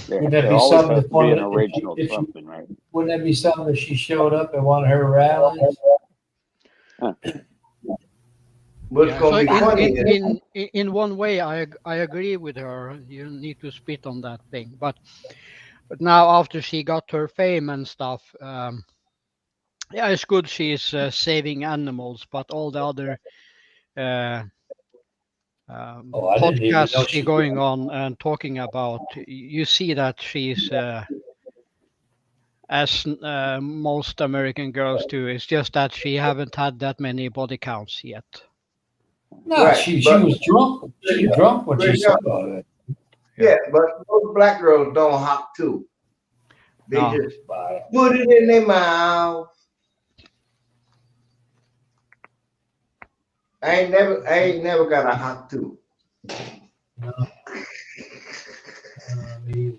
Wouldn't that There be always something has if to be one an of original if she something, right? wouldn't that be something if she showed up at one of her rallies? Huh. what's Yeah, so gonna be funny is in one way, I agree with her. You need to spit on that thing, but now after she got her fame and stuff, yeah, it's good she's saving animals, but all the other uh, Oh, I didn't even know podcasts she she. going on and talking about, you see that she's as most American girls do. It's just that she haven't had that many body counts yet. No, right, she but was drunk. She was drunk when she said all that. yeah, but most black girls don't hop too. They No, just put it in their mouth. I ain't never got a hop too. No, me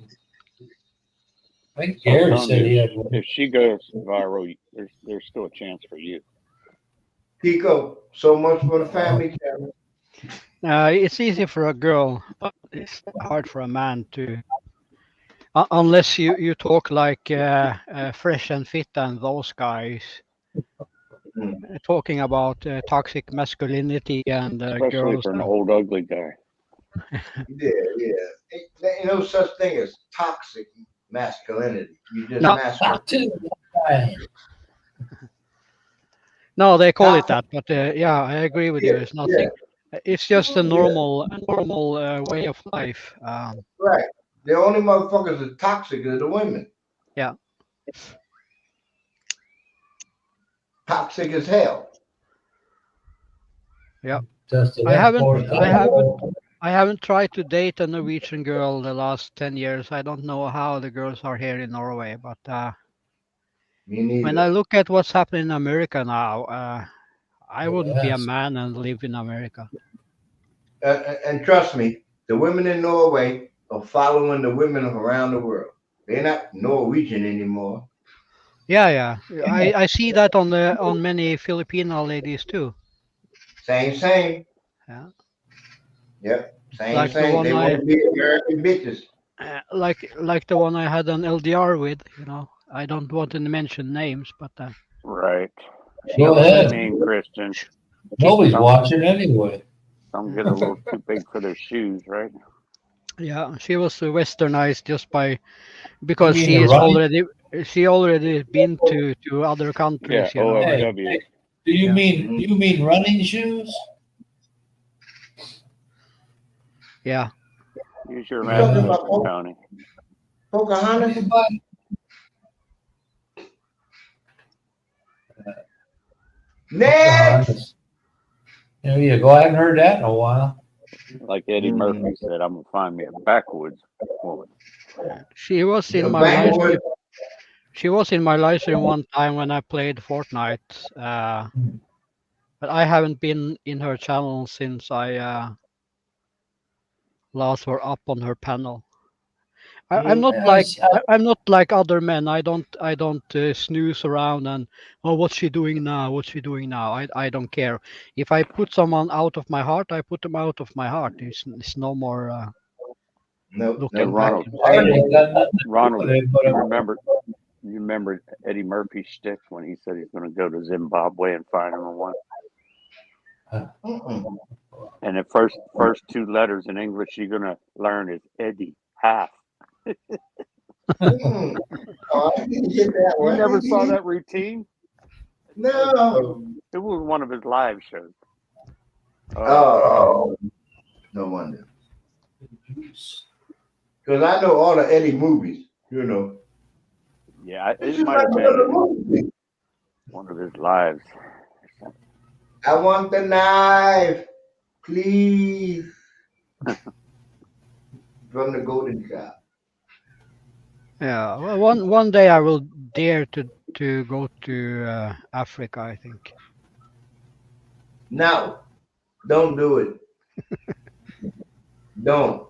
I think So Gary Tony, said he had one. if she goes viral, there's still a chance for you. Kiko, so much for the family channel. it's easy for a girl, but it's hard for a man to. Unless you talk like Fresh and Fit and those guys, Mm. talking about toxic masculinity and Especially girls. for an old ugly guy. Yeah, yeah. Ain't no such thing as toxic masculinity. You just No, masculine. Hot too. Right. no, they call it Toxic. that, but yeah, I agree with Yeah, you. It's yeah, nothing. It's just yeah. a normal way of life. Right. The only motherfuckers that toxic are the women. Yeah, Toxic as hell. yeah. Tested I that haven't, four I haven't, times. I haven't tried to date a Norwegian girl the last 10 years. I don't know how the girls are here in Norway, but Me when I neither. look at what's happening in America now, I wouldn't be a Yes. man and live in America. And trust me, the women in Norway are following the women around the world. They're not Norwegian anymore. Yeah, yeah. I see that on many Filipino ladies too. Same. Yeah, Yep. Same, like the same. one They want I to be American bitches. like the one I had an LDR with. You know, I don't want to mention names, but Right. she Go Don't was say a ahead. name, Christian. Nobody's Some watching anyway. some get a little too big for their shoes, right? yeah, she was westernized just by You because mean the running? she already been to other Yeah, countries. You know, like Hey, OFW. do you yeah, mean Mhm. you mean running shoes? yeah. Use your You talking Uh, about imagination, Tony. Pocahontas? Everybody, Next. Pocahontas. Yeah, go. I haven't heard that in a while. Like Eddie Mm. Murphy said, I'm gonna find me a backwoods woman. She was in The my live backwood. stream. She was in my live stream one time when I played Fortnite. But I haven't been in her channel since I last were up on her panel. I'm not Mm. Yeah, like I'm not like other men. I don't snooze around and oh what's she doing now? What's she doing now? I don't care. If I put someone out of my heart, I put them out of my heart. It's no more No, Hey, looking no back Ronald. thanks. and I saying. ain't got nothing to do Ronald, with it, but you remember Eddie Murphy's shtick when he said he's gonna go to Zimbabwe and find him a one? Mm-mm. And the first two letters in English you're gonna learn is Eddie, half. Mm-mm. Oh, I didn't get that You one. never saw that routine? No. It was one of his live shows. Oh, no wonder. Because I know all the Eddie movies, you know. Yeah, This it is might like have another been movie. one of his lives. I want the knife, please. From the Golden Child. Yeah, well, one day I will dare to go to Africa, I think. No, don't do it. Don't.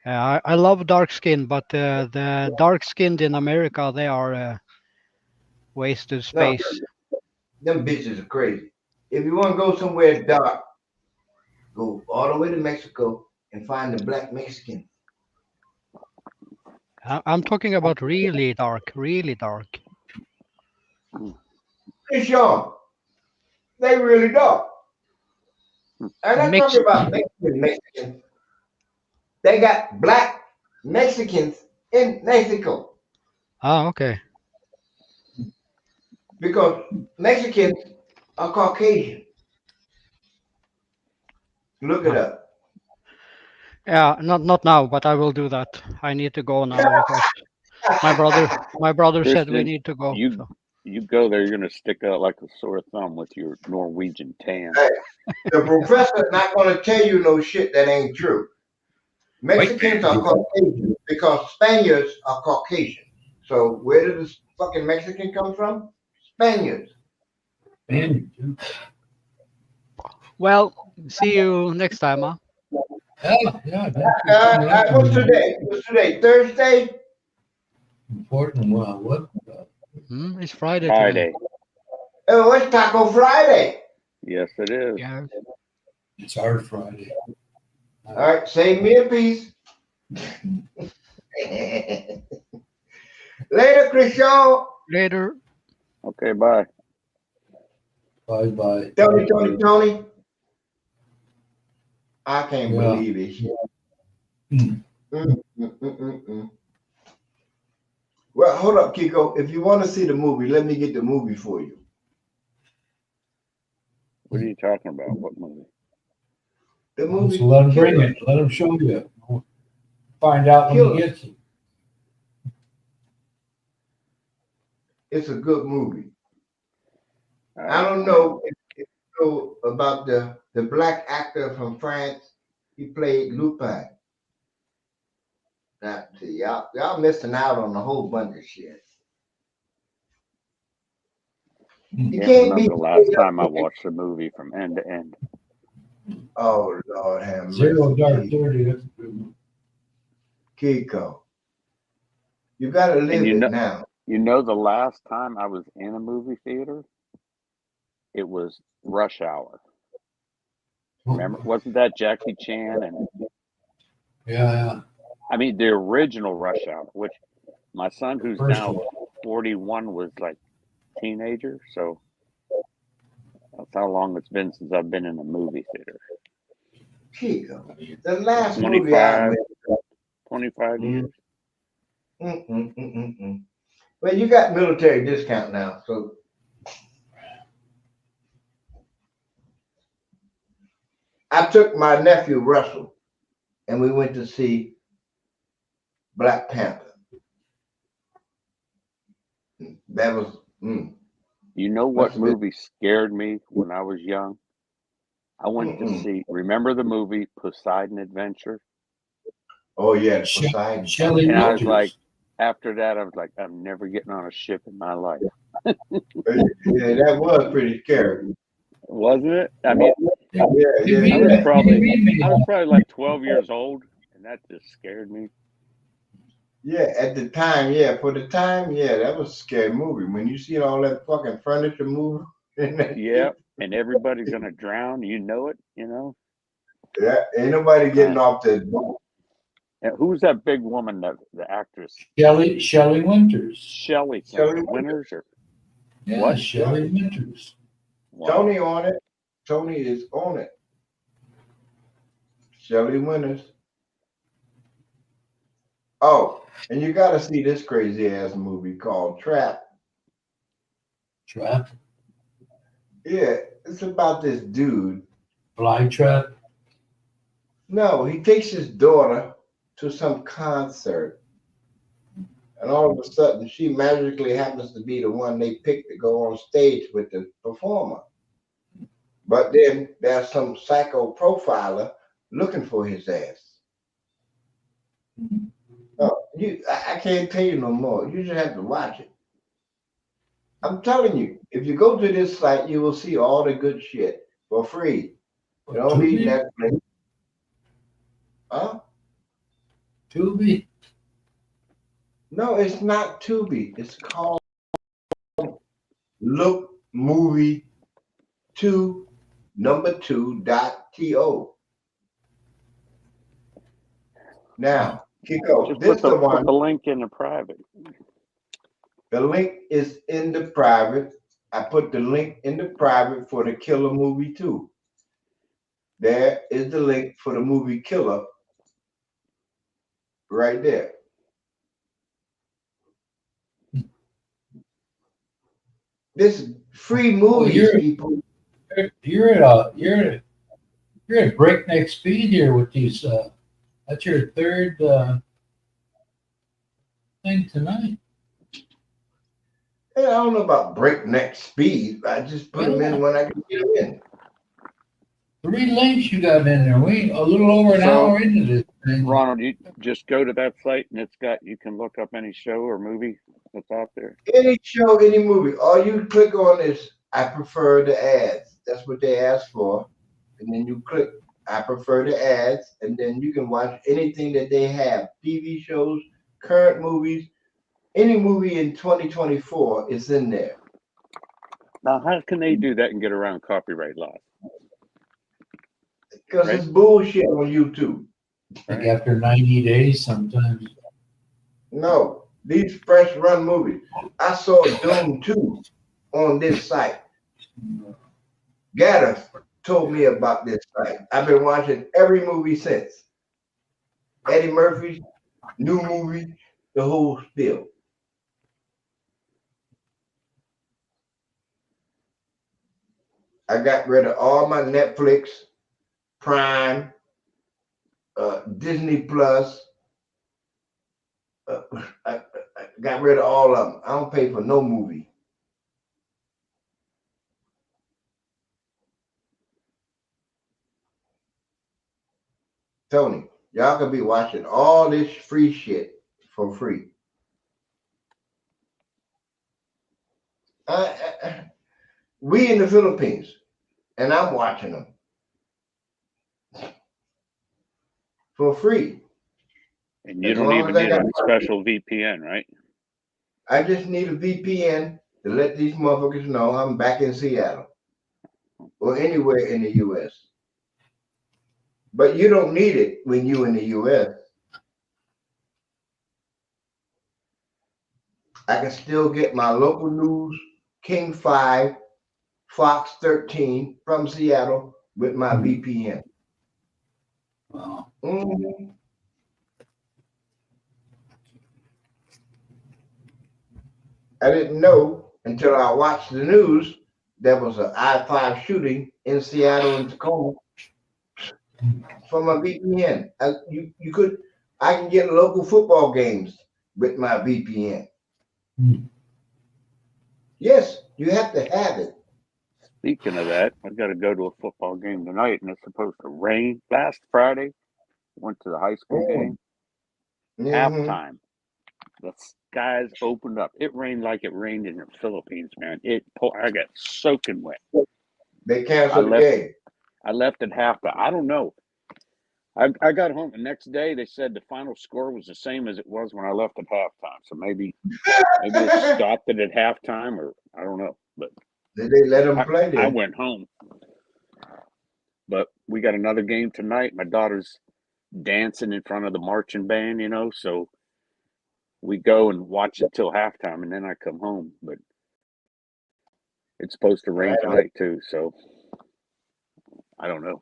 Yeah, I love dark skin, but the dark skinned in America, they are wasted No, space. them bitches are crazy. If you want to go somewhere dark, go all the way to Mexico and find the black Mexican. I'm talking about really dark, really dark. It's young. They really dark. I'm not Mixed. talking about Mexicans. They got black Mexicans in Mexico Ah, okay. because Mexicans are Caucasian. Look it Ah, up. yeah, not now, but I will do that. I need to go now because my brother my brother said we Christian, need to go. you So you go there, you're gonna stick out like a sore thumb with your Norwegian tan. Hey, the professor's not going to tell you no shit that ain't true. Wait. Mexicans are Caucasian because Spaniards are Caucasian. So where did this fucking Mexican come from? Spaniards. Man, well, see you next time, huh? yeah. Thanks for coming up What's with today? What's today? Thursday? important. What? It's Friday today. Friday. Oh, it's Taco Friday. Yes, it is. Yeah. It's our Friday. All right, save me a piece. Later, Christian. Later. Okay, bye. Bye. Tony. I can't Yeah. believe it. Hmm. Mm. Well, hold up, Kiko. If you want to see the movie, let me get the movie for you. What are you talking about? What movie? The movie. So let him bring Killer. it. Let him show you. Find out when Killer. he gets it. It's a good movie. All I right. don't know if you know about the black actor from France. He played Lupin. Now, see, y'all missing out on a whole bunch of shit. You Can't can't be. remember the last time I watched a movie from end to end. Oh Lord, have Zero Dark mercy, 30. That's a good one. Kiko. You gotta live And it now. you know, the last time I was in a movie theater, it was Rush Hour. Remember? Wasn't that Jackie Chan? And Yeah. I mean, the original Rush Hour, which my son, who's First now one. 41, was like teenager. So that's how long it's been since I've been in a movie theater. Kiko. The last movie 25 years. Well, you got military discount now, so I took my nephew Russell, and we went to see Black Panther. That was. You know Must what have been- movie scared me when I was young? I went to see, remember the movie Poseidon Adventure? Oh yeah, the Poseidon. Shelley And I was Winters. like, after that, I was like, I'm never getting on a ship in my life. Yeah, that was pretty scary. Wasn't it? I mean, Yeah. I was probably like 12 years old, and that just scared me. Yeah, at the time, yeah, for the time, yeah, that was a scary movie. When you see all that fucking furniture move, Yeah, and everybody's gonna drown. You know it. yeah, ain't nobody getting off that boat. And who's that big woman, the actress? Shelley Winters. Shelley Shelley Winters or Yeah, what? Shelley Winters. Wow. Tony on it. Tony is on it. Shelley Winters. Oh, and you got to see this crazy ass movie called Trap. Trap, Yeah, it's about this dude. fly trap. No, he takes his daughter to some concert, and all of a sudden, she magically happens to be the one they picked to go on stage with the performer. But then there's some psycho profiler looking for his ass. Oh, I can't tell you no more. You just have to watch it. I'm telling you, if you go to this site, you will see all the good shit for free. You don't need Tubi? Netflix. Huh? Tubi? No, it's not Tubi. It's called Look Movie 2 2.to. Now, Kiko, Just this put the the one. link in the private. The link is in the private. I put the link in the private for the Killer movie too. There is the link for the movie Killer right there. This free movies, people. You're at breakneck speed here with these. That's your third thing tonight. I don't know about breakneck speed. I just put them in Yeah. when I can get them in. 3 links you got in there. We a little over an So, hour into this thing. Ronald, you just go to that site and you can look up any show or movie that's out there. Any show, any movie, all you click on is I prefer the ads. That's what they ask for. And then you click I prefer the ads, and then you can watch anything that they have. TV shows, current movies, any movie in 2024 is in there. Now, how can they do that and get around copyright laws? Because Right. it's bullshit on YouTube. Like after 90 days, sometimes. No, these fresh run movies. I saw Doom 2 on this site. Gaddis told me about this site. I've been watching every movie since. Eddie Murphy's new movie, the whole spiel. I got rid of all my Netflix, Prime, Disney Plus. I got rid of all of them. I don't pay for no movie. Tony, y'all could be watching all this free shit for free. We in the Philippines, and I'm watching them for free. And you As don't long even as I need got a special VPN, right? I just need a VPN to let these motherfuckers know I'm back in Seattle or anywhere in the U.S. But you don't need it when you're in the U.S. I can still get my local news, King 5, Fox 13 from Seattle with my VPN. Wow. Mm-hmm. I didn't know until I watched the news there was an I-5 shooting in Seattle and Tacoma from a VPN. I can get local football games with my VPN. Yes, you have to have it. Speaking of that, I've got to go to a football game tonight, and it's supposed to rain. Last Friday, went to the high school game. Halftime, the skies opened up. It rained like it rained in the Philippines, man. I got soaking wet. They canceled the game. I left at halftime. I don't know. I got home the next day. They said the final score was the same as it was when I left at halftime. So maybe it stopped it at halftime, or I don't know. But did they let them play? I went home. But we got another game tonight. My daughter's dancing in front of the marching band, so we go and watch it till halftime, and then I come home. But it's supposed to rain tonight too, so I don't know.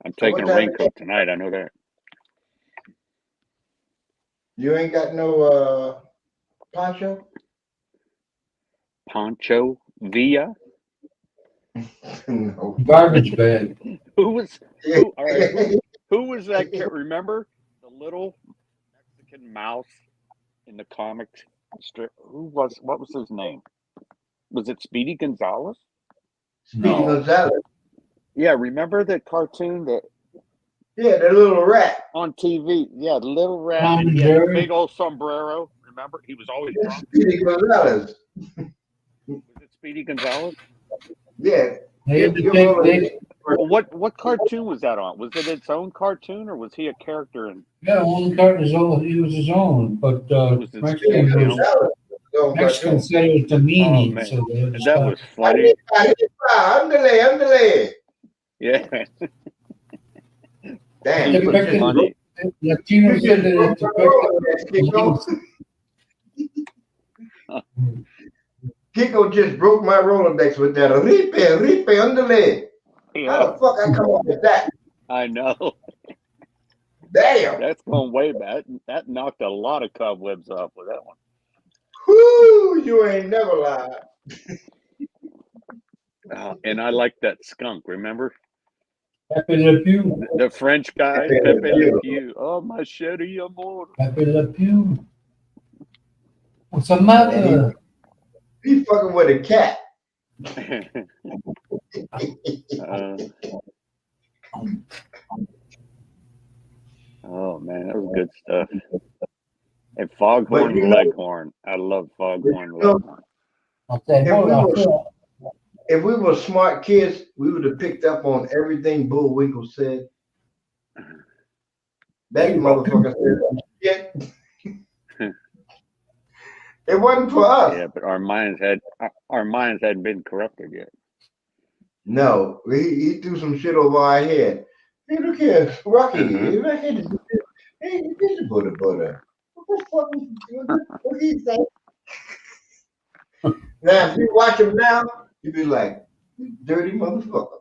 I'm So taking what a time raincoat tonight. I know that. you ain't got no poncho? Pancho Villa. No. Garbage bag. Who was who? All right, who was that? Remember the little Mexican mouse in the comic strip? Who was? What was his name? Was it Speedy Gonzalez? Speedy No. Gonzalez. Yeah, remember the cartoon that Yeah, the little rat. on TV? Yeah, the little rat, Tom and and he had the Jerry. big old sombrero. Remember, he was always Yeah, drunk. Speedy Gonzalez. Was it Speedy Gonzalez? Yeah. They had to Your take roller they, Well, what cartoon was that on? Was it its own cartoon, or was he a character in? yeah, one cart is own. He was his own, but It was his, Speedy Mexican was Gonzalez. Don't Mexican cartoon. said it was Oh demeaning, man, so they had to that stop. was funny. Andale. Yeah, Damn, he They you was picked just it- funny. Latino you said just that broke it's my roller there, Kiko. Kiko just broke my Rolodex with that ripe underlay. How Yeah, the fuck I come up with that? I know. Damn. That's going way back. That knocked a lot of cobwebs off with that one. Whoo, you ain't never lied. And I like that skunk. Remember Pepe Le Pew. the French guy, Pepe Le Pepe Le Pew. Pew. Oh, machete amor. Pepe Le Pew. What's the And matter? he fucking with a cat. Oh man, that was good stuff. And But Foghorn you know, Leghorn. I love Foghorn you know, Leghorn. I said, if we "Hold were on." if we were smart kids, we would have picked up on everything Bullwinkle said. That motherfucker said shit. It wasn't for us. Yeah, but our minds hadn't been corrupted yet. No, he threw some shit over our head. Hey, look here, Rocky. Mhm. Look here, hey, this is butter. What the fuck? What he say? Now, if you watch him now, you be like, "You dirty motherfucker."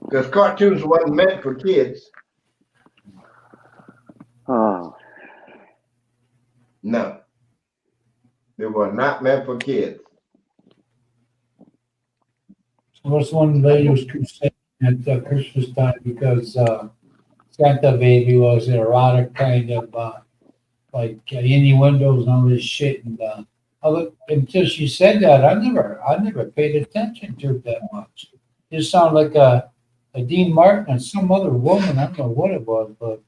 Because cartoons wasn't meant for kids. Oh, No, they were not meant for kids. What's one lady was saying at Christmas time because Santa Baby was an erotic kind of like innuendos and all this shit, and until she said that, I never paid attention to it that much. It sounded like a Dean Martin and some other woman. I don't know what it was, but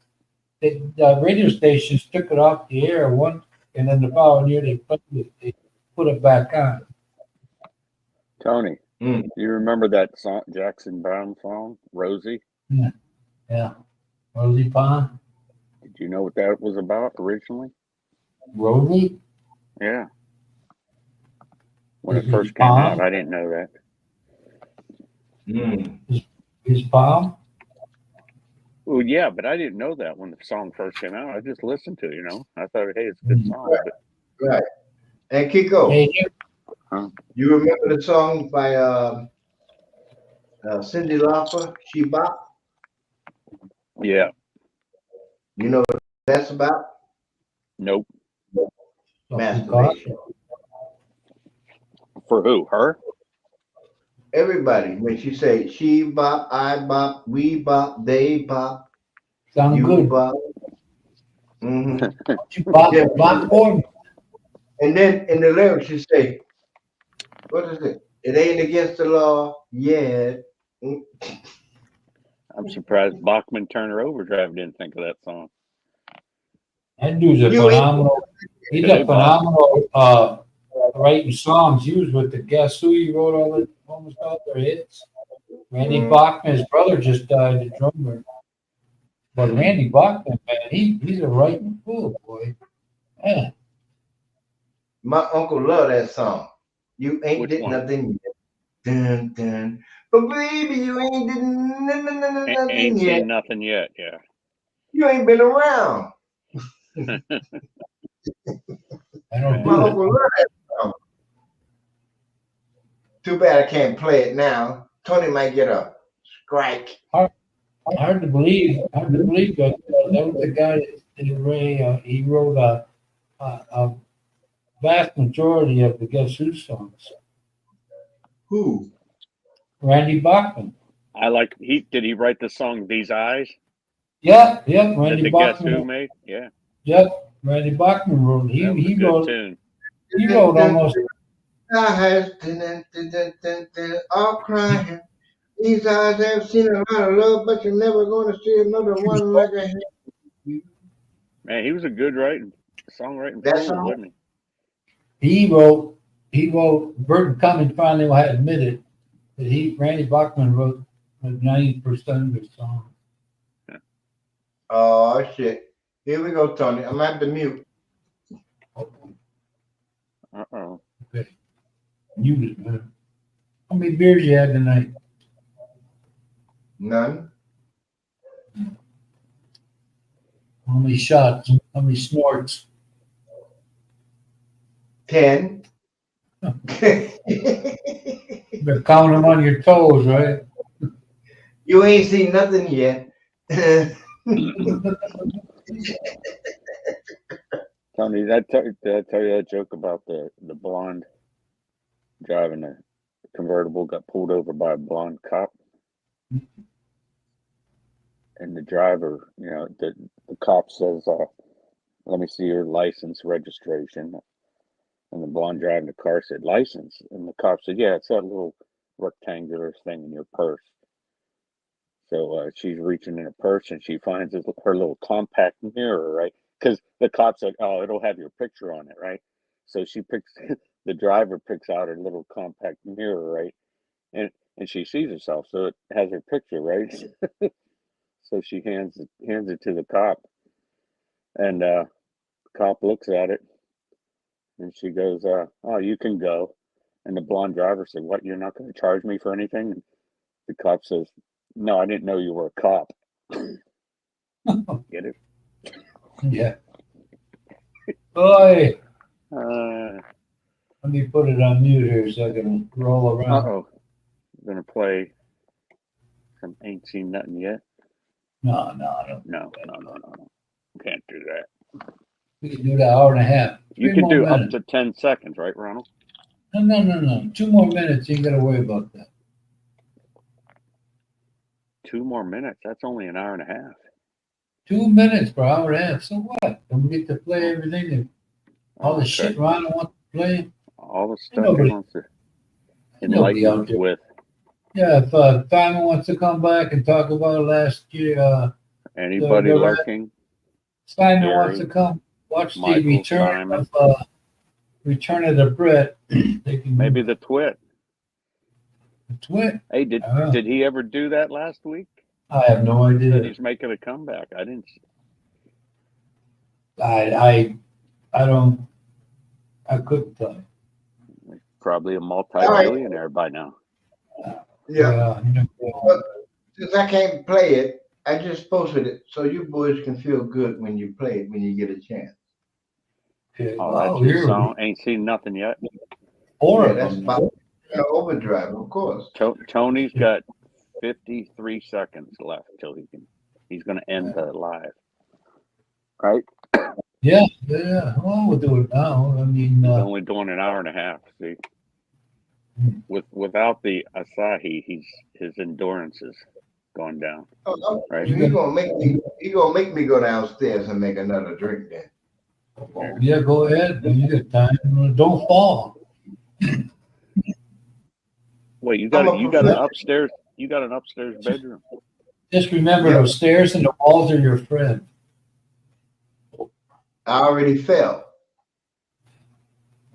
the radio stations took it off the air one, and then the following year they put it back on. Tony, Mm. you remember that song, Jackson Brown song, Rosie? Yeah, Rosie Pond, Did you know what that was about originally? Rosie, Yeah. When it His first came out, palm? I didn't know that. Mm. his palm. Well, yeah, but I didn't know that when the song first came out. I just listened to it, I thought, hey, it's a good song. But Right. And Kiko, Hey, you remember the song by Cyndi Lauper, She Bop? yeah, You know what that's about? nope. Masturbation. For who? Her? Everybody, when she say she bop, I bop, we bop, they bop, sound you good. bop. hmm Bob, Yeah. Bob Orton. And then in the lyrics she say, what is it? It ain't against the law yet. Mm. I'm surprised Bachman Turner Overdrive didn't think of that song. That dude's a You ain't- phenomenal. He's Hey, a phenomenal writing songs. He was with the Guess Who. He wrote almost all their hits. Randy Bachman, his brother, just died, the drummer. But Randy Bachman, man, he's a writing fool, boy. Yeah. My uncle loved that song. You ain't Which did one? nothing yet. Dun, dun. But baby, you ain't did nothing Ain't yet. seen nothing yet. Yeah. You ain't been around. I don't My do Uncle love that song. Too bad I can't play it now. Tony might get a strike. Hard to believe. Hard to believe, but that was the guy that did Ray. He wrote a vast majority of the Guess Who songs. Who? Randy Bachman. I like did he write the song These Eyes Yep, that Randy the Guess Who Bachman. made? Yeah, Yep, Randy Bachman wrote. that was a good tune. He wrote almost. Eyes, all crying. These eyes have seen a lot of love, but you're never going to see another one like I have. Man, he was a good songwriting That fool, song? wasn't He wrote. Burton Cummings finally admitted that Randy Bachman wrote 90% of the song. Oh shit! Here we go, Tony. I'm at the mute. he? Uh-oh. Okay, muted, man. How many beers you had tonight? None. How many shots? How many snorts? 10. You're counting them on your toes, right? You ain't seen nothing yet. Tony, did I tell you that joke about the blonde driving a convertible got pulled over by a blonde cop? And the driver, the cop says, let me see your license registration. And the blonde driving the car said, license? And the cop said, yeah, it's that little rectangular thing in your purse. So she's reaching in her purse and she finds her little compact mirror, right? Because the cop said, oh, it'll have your picture on it, right? So the driver picks out her little compact mirror, right? And she sees herself, so it has her picture, right? So she hands it to the cop. And the cop looks at it and she goes, oh, you can go. And the blonde driver said, what, you're not going to charge me for anything? And the cop says, no, I didn't know you were a cop. Get it? Yeah. Boy, Uh let me put it on mute here so I can roll around. oh. We're going to play some Ain't Seen Nothing Yet. No, I don't. No. Can't do that. We can do that hour and a half. You Three can do more up minutes. to 10 seconds, right, Ronald? No. 2 more minutes. You ain't got to worry about that. 2 more minutes. That's only an hour and a half. 2 minutes per hour and a half. So what? Don't we get to play everything and all the Okay. shit Ron wants to play? All the stuff Nobody- he wants to nobody enlighten out us there. with. Yeah, if Simon wants to come back and talk about last year, Anybody the- lurking? Simon Gary, wants to come watch Michael, the Simon. return of the Brit. They can Maybe the Twit. Twit. Hey, did he ever do that last week? I have no Said idea. he's making a comeback. I didn't. I don't. I couldn't tell you. Probably a multi-billionaire by now. Yeah. Yeah. Since I can't play it, I just posted it so you boys can feel good when you play it when you get a chance. Okay. Oh, Wow, that's your you're song. Ain't Seen Nothing Yet. four Yeah, of that's them. about overdrive, of course. Tony's got 53 seconds left till he's going to end the live. Right? Yeah. Well, we'll do it now. I mean, He's only doing an hour and a half. See, without the Asahi, his endurance is gone down. Oh, Right. He gonna make me go downstairs and make another drink then. yeah, go ahead. You got time. Don't fall. Wait, you I'm got a an professional. upstairs? You got an upstairs bedroom? Just remember, Yep. those stairs and the walls are your friend. I already fell.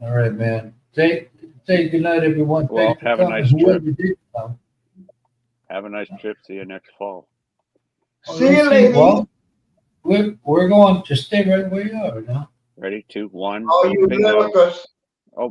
All right, man. Say good night, everyone. Well, Thanks for have a coming. nice Whoever trip. did come. Have a nice trip. See you next fall. See you, ladies. Well, we're going to stay right where you are now. Ready? 2, 1. All you Bingo. lurkers. Oh,